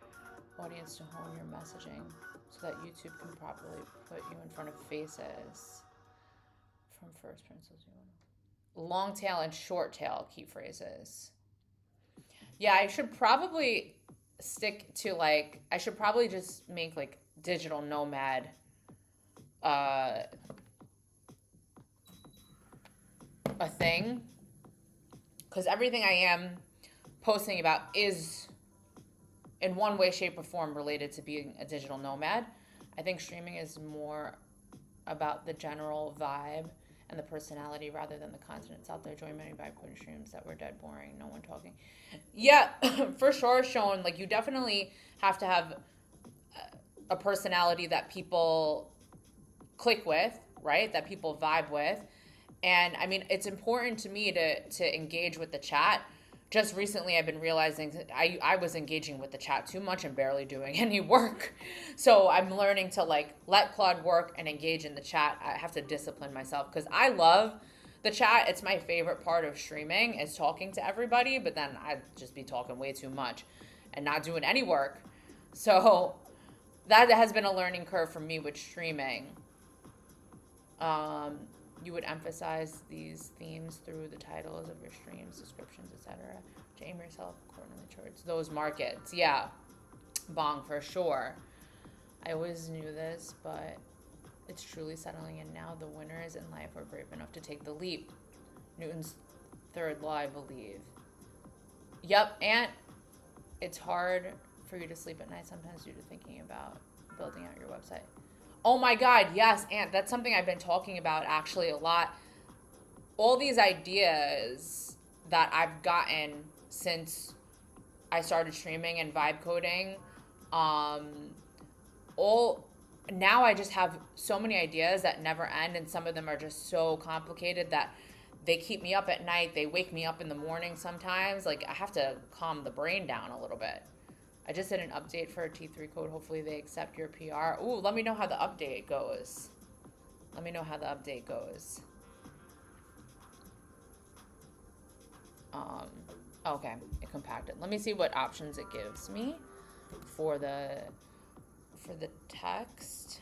audience to hone your messaging so that YouTube can properly put you in front of faces. From first principles, you want long tail and short tail key phrases. Yeah, I should probably stick to like, I should probably just make like digital nomad a thing, because everything I am posting about is in one way, shape, or form related to being a digital nomad. I think streaming is more about the general vibe and the personality rather than the content it's out there. Join many vibe coding streams that were dead boring, no one talking. Yeah, for sure, Sean. Like, you definitely have to have a personality that people click with, right? That people vibe with. And I mean, it's important to me to engage with the chat. Just recently, I've been realizing I was engaging with the chat too much and barely doing any work. So I'm learning to like let Claude work and engage in the chat. I have to discipline myself because I love the chat. It's my favorite part of streaming is talking to everybody, but then I'd just be talking way too much and not doing any work. So that has been a learning curve for me with streaming. You would emphasize these themes through the titles of your streams, descriptions, etc. to aim yourself accordingly towards those markets. Yeah, bong for sure. I always knew this, but it's truly settling in now. The winners in life are brave enough to take the leap. Newton's third law, I believe. Yep, and it's hard for you to sleep at night sometimes due to thinking about building out your website. Oh my God, yes, Ant. That's something I've been talking about actually a lot. All these ideas that I've gotten since I started streaming and vibe coding, now I just have so many ideas that never end, and some of them are just so complicated that they keep me up at night. They wake me up in the morning sometimes. Like, I have to calm the brain down a little bit. I just did an update for a T3 code. Hopefully they accept your PR. Ooh, let me know how the update goes. Let me know how the update goes. Okay, it compacted. Let me see what options it gives me for the text.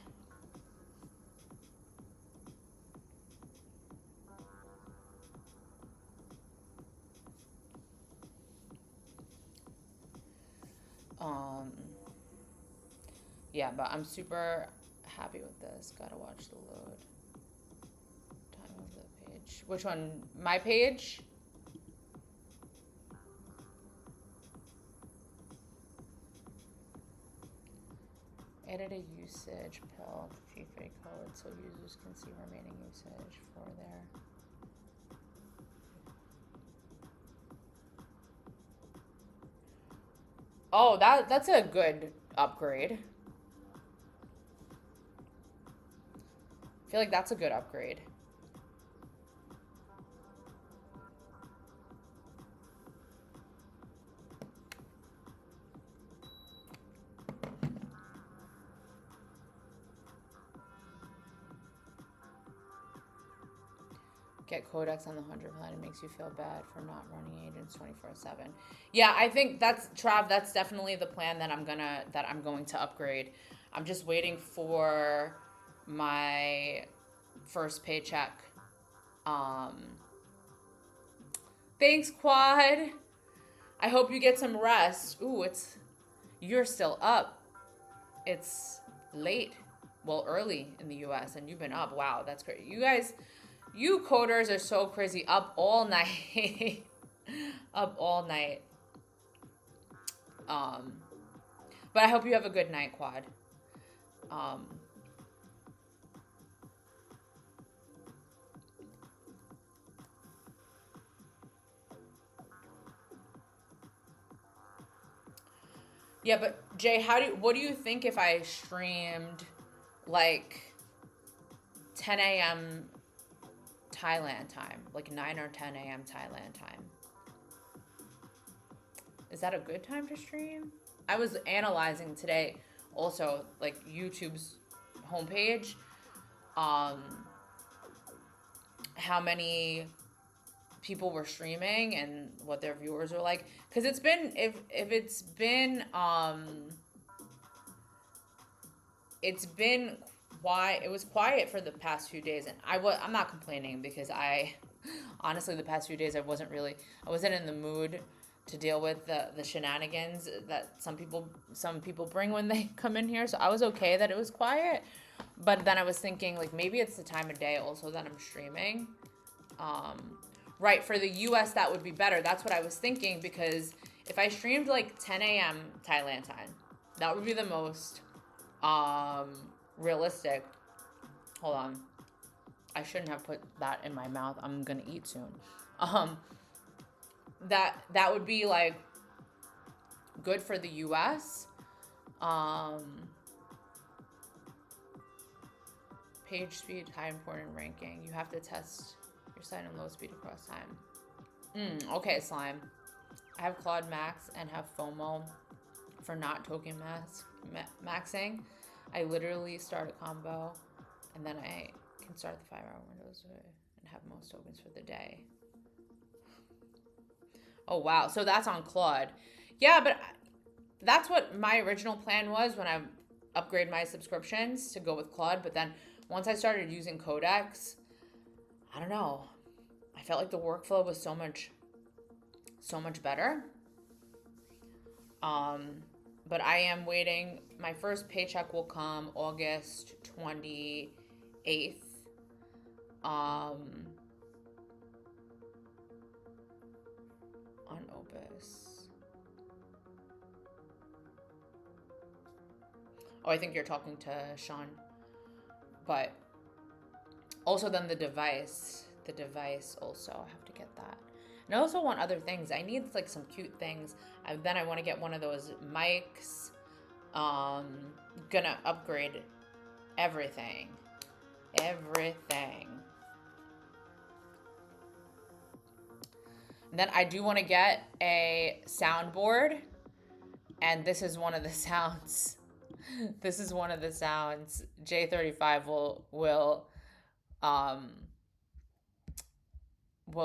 Yeah, but I'm super happy with this. Gotta watch the load time of the page. Which one? My page? Edit a usage pill to T3 code so users can see remaining usage for their. Oh, that's a good upgrade. I feel like that's a good upgrade. Get Codex on the 100 plan. It makes you feel bad for not running agents 24/7. Yeah, I think that's Trav. That's definitely the plan that I'm going to upgrade. I'm just waiting for my first paycheck. Thanks, Quad. I hope you get some rest. Ooh, you're still up. It's late. Well, early in the US, and you've been up. Wow, that's great. You guys. You coders are so crazy. Up all night. Up all night. But I hope you have a good night, Quad. Yeah, but Jay, what do you think if I streamed like 10 a.m. Thailand time, like 9 or 10 a.m. Thailand time? Is that a good time to stream? I was analyzing today also, like, YouTube's homepage, how many people were streaming and what their viewers were like. Because it's been, if it's been, it was quiet for the past few days, and I'm not complaining, because honestly, the past few days I wasn't in the mood to deal with the shenanigans that some people bring when they come in here. So I was okay that it was quiet, but then I was thinking, like, maybe it's the time of day also that I'm streaming. Right, for the US that would be better. That's what I was thinking, because if I streamed like 10 a.m. Thailand time, that would be the most realistic. Hold on. I shouldn't have put that in my mouth. I'm gonna eat soon. That would be like good for the US. Page speed, high important ranking. You have to test your site on low speed across time. Okay, Slime. I have Claude Max and have FOMO for not token maxing. I literally start a combo, and then I can start the 5-hour windows and have most tokens for the day. Oh, wow. So that's on Claude. Yeah, but that's what my original plan was when I upgrade my subscriptions, to go with Claude. But then once I started using Codex, I don't know. I felt like the workflow was so much better. But I am waiting. My first paycheck will come August 28th. On Opus. Oh, I think you're talking to Sean. But also then the device also, I have to get that. And I also want other things. I need like some cute things. Then I want to get one of those mics. Gonna upgrade everything. Then I do want to get a soundboard, and this is one of the sounds. This is one of the sounds. J35 will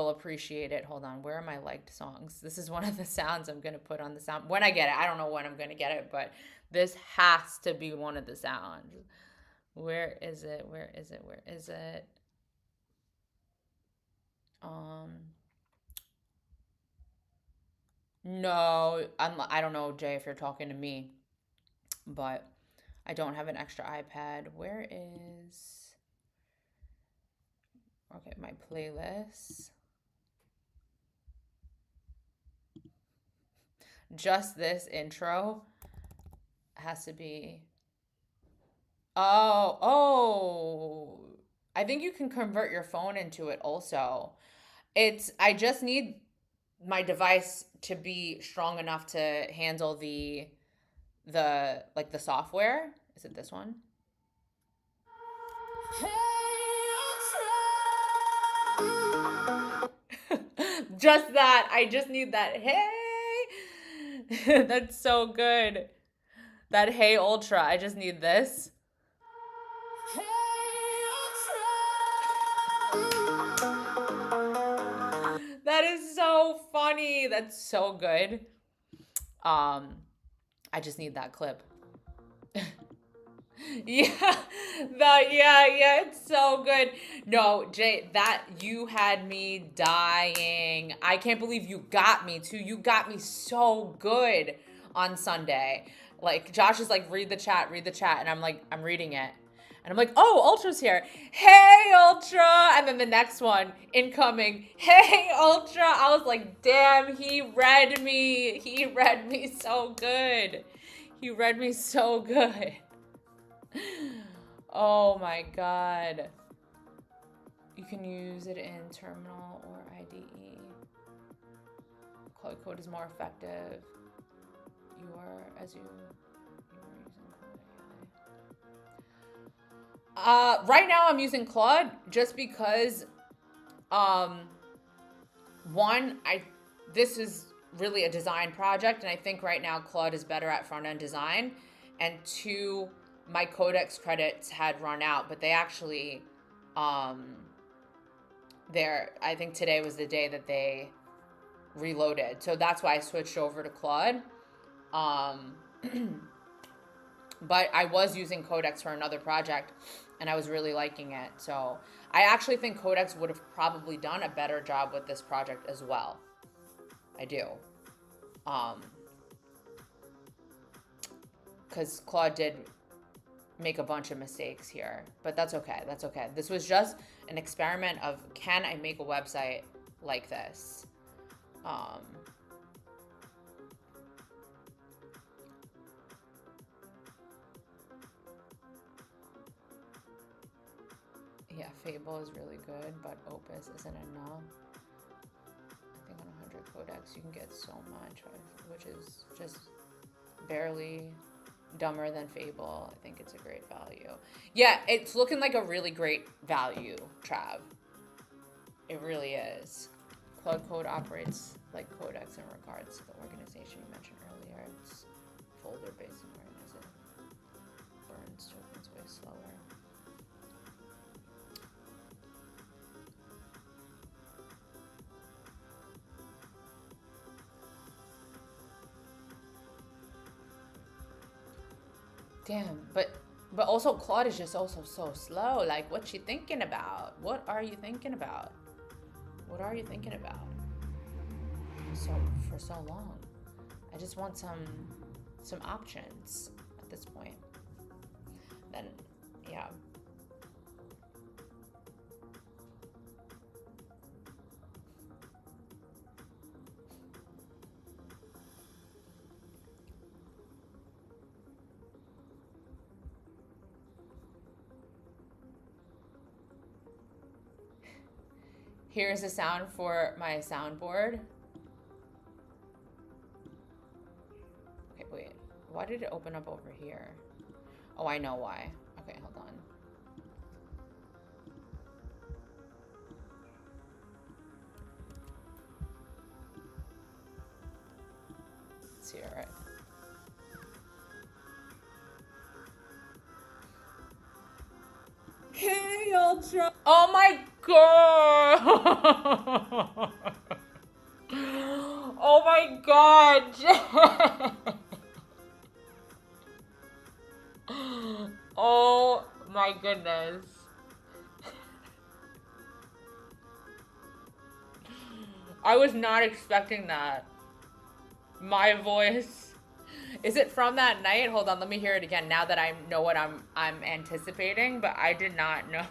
appreciate it. Hold on, where are my liked songs? This is one of the sounds I'm gonna put on the sound when I get it. I don't know when I'm gonna get it, but this has to be one of the sounds. Where is it? Where is it? Where is it? No, I don't know, Jay, if you're talking to me, but I don't have an extra iPad. Where is, okay, my playlist. Just this intro has to be, oh, I think you can convert your phone into it also. I just need my device to be strong enough to handle the like the software. Is it this one? Just that. I just need that. Hey, that's so good. That Hey Ultra. I just need this. That is so funny. That's so good. I just need that clip. Yeah, it's so good. No, Jay, that you had me dying. I can't believe you got me too. You got me so good on Sunday. Like Josh is like, read the chat, and I'm like, I'm reading it. And I'm like, oh, Ultra's here. Hey, Ultra. And then the next one, incoming. Hey, Ultra. I was like, damn, he read me. He read me so good. He read me so good. Oh my God. You can use it in Terminal or IDE. Claude Code is more effective. You are using Claude AI. Right now I'm using Claude just because this is really a design project, and I think right now Claude is better at front-end design, and two, my Codex credits had run out, but they actually, I think today was the day that they reloaded. So that's why I switched over to Claude. But I was using Codex for another project, and I was really liking it. So I actually think Codex would have probably done a better job with this project as well. I do. Because Claude did make a bunch of mistakes here, but that's okay. That's okay. This was just an experiment of, can I make a website like this? Yeah, Fable is really good, but Opus isn't enough. I think on 100 Codex you can get so much, which is just barely dumber than Fable. I think it's a great value. Yeah, it's looking like a really great value, Trav. It really is. Claude Code operates like Codex in regards to the organization you mentioned earlier. It's folder-based and organized. It burns tokens way slower. Damn, but also Claude is just also so slow. Like, what you thinking about? What are you thinking about? What are you thinking about? For so long. I just want some options at this point. Then, yeah. Here's a sound for my soundboard. Okay, wait. Why did it open up over here? Oh, I know why. Okay, hold on. see it right. Hey, Ultra. Oh my god! Oh my god! Oh my goodness. I was not expecting that. My voice. Is it from that night? Hold on, let me hear it again now that I know what I'm anticipating, but I did not know.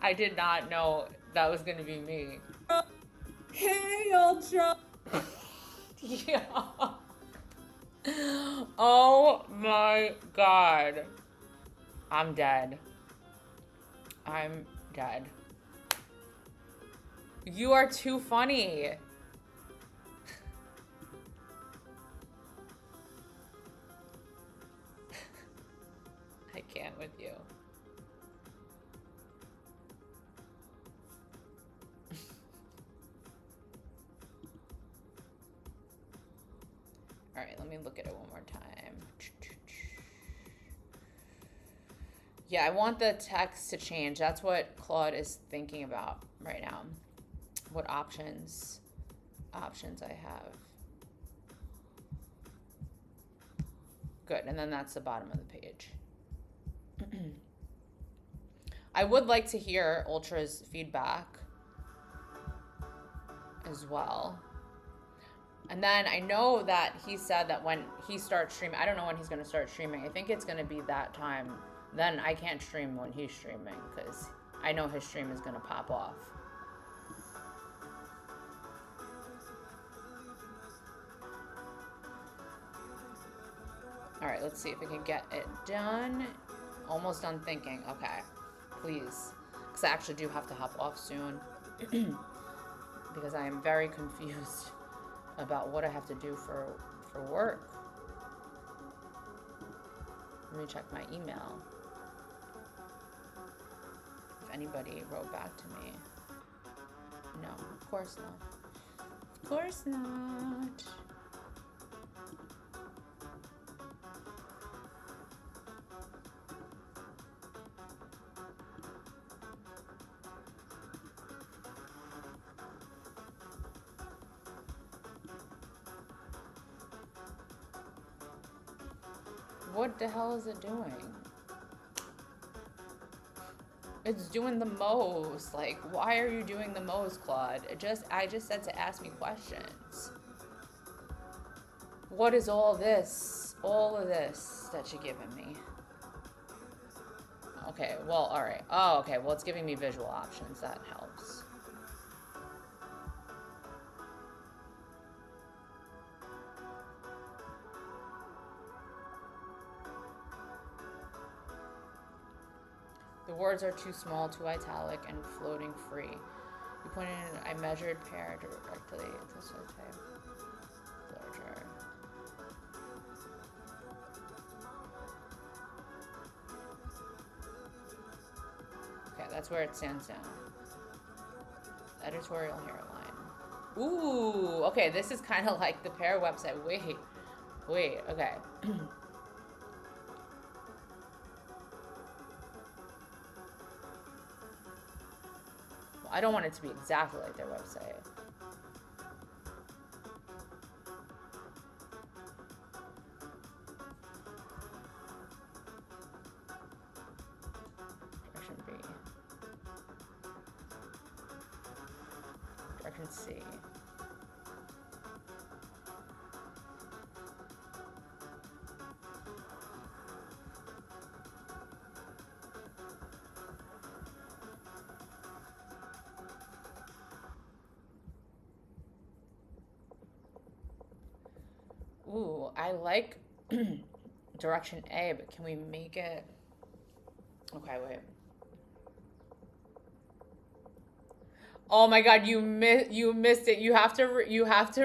I did not know that was gonna be me. Hey, Ultra. Yeah. Oh my god. I'm dead. I'm dead. You are too funny. I can't with you. All right, let me look at it one more time. Yeah, I want the text to change. That's what Claude is thinking about right now. What options I have. Good, and then that's the bottom of the page. I would like to hear Ultra's feedback as well. And then I know that he said that when he starts streaming, I don't know when he's going to start streaming. I think it's going to be that time. Then I can't stream when he's streaming because I know his stream is going to pop off. All right, let's see if we can get it done. Almost done thinking. Okay, please. Because I actually do have to hop off soon. Because I am very confused about what I have to do for work. Let me check my email. If anybody wrote back to me. No, of course not. Of course not. What the hell is it doing? It's doing the most. Like, why are you doing the most, Claude? I just said to ask me questions. What is all this? All of this that you're giving me? Okay, well, all right. Oh, okay, well, it's giving me visual options. That helps. The words are too small, too italic, and floating free. You pointed in I measured pair directly into the type. Larger. Okay, that's where it stands down. Editorial hairline. Ooh, okay, this is kind of like the pair website. Wait, okay. I don't want it to be exactly like their website. Direction B. Direction C. Ooh, I like direction A, but can we make it? Okay, wait. Oh my God, you missed it. You have to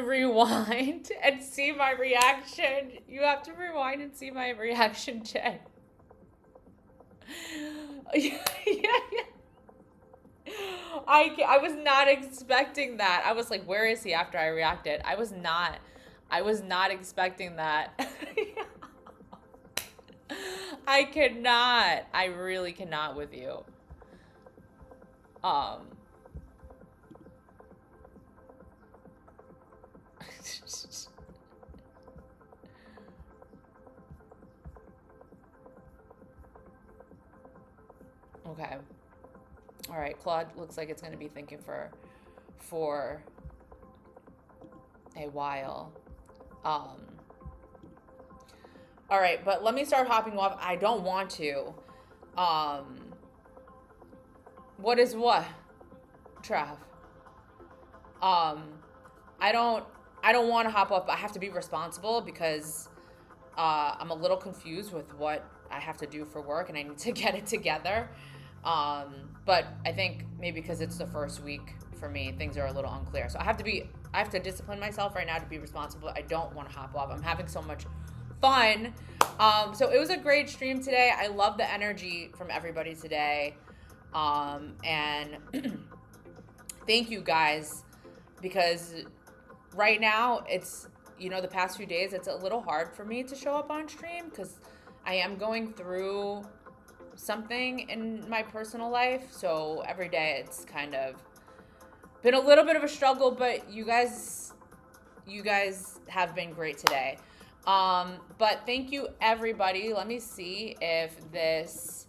rewind and see my reaction. You have to rewind and see my reaction, Jen. Yeah. I was not expecting that. I was like, where is he after I reacted? I was not I was not expecting that. I cannot. I really cannot with you. Okay. All right, Claude looks like it's going to be thinking for a while. All right, but let me start hopping off. I don't want to. What is what? Trav. I don't want to hop up. I have to be responsible because I'm a little confused with what I have to do for work and I need to get it together. But I think maybe because it's the first week for me, things are a little unclear. So I have to discipline myself right now to be responsible. I don't want to hop off. I'm having so much fun. So it was a great stream today. I love the energy from everybody today. And thank you guys, because right now it's, the past few days, it's a little hard for me to show up on stream because I am going through something in my personal life. So every day it's kind of been a little bit of a struggle, but you guys have been great today. But thank you, everybody. Let me see if this,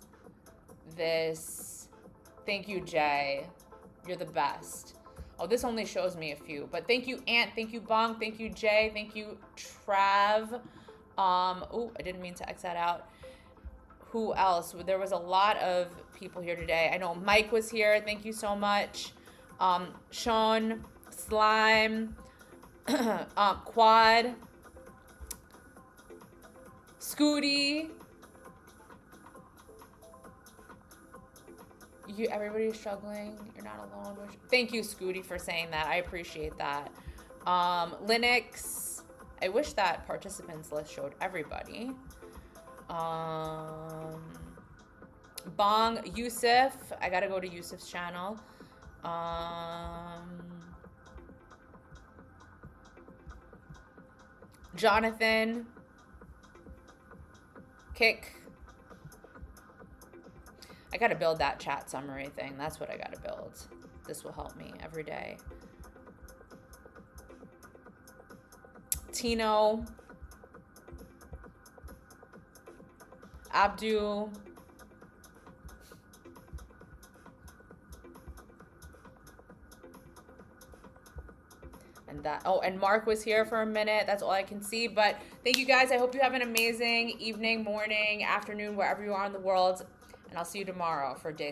thank you, Jay. You're the best. Oh, this only shows me a few, but thank you, Ant. Thank you, Bong. Thank you, Jay. Thank you, Trav. Oh, I didn't mean to X that out. Who else? There was a lot of people here today. I know Mike was here. Thank you so much. Sean, Slime, Quad, Scooty. Everybody's struggling. You're not alone. Thank you, Scooty, for saying that. I appreciate that. Linux. I wish that participants list showed everybody. Bong, Yusuf. I gotta go to Yusuf's channel. Jonathan. Kick. I gotta build that chat summary thing. That's what I gotta build. This will help me every day. Tino. Abdul. And that, and Mark was here for a minute. That's all I can see. But thank you guys. I hope you have an amazing evening, morning, afternoon, wherever you are in the world. And I'll see you tomorrow for day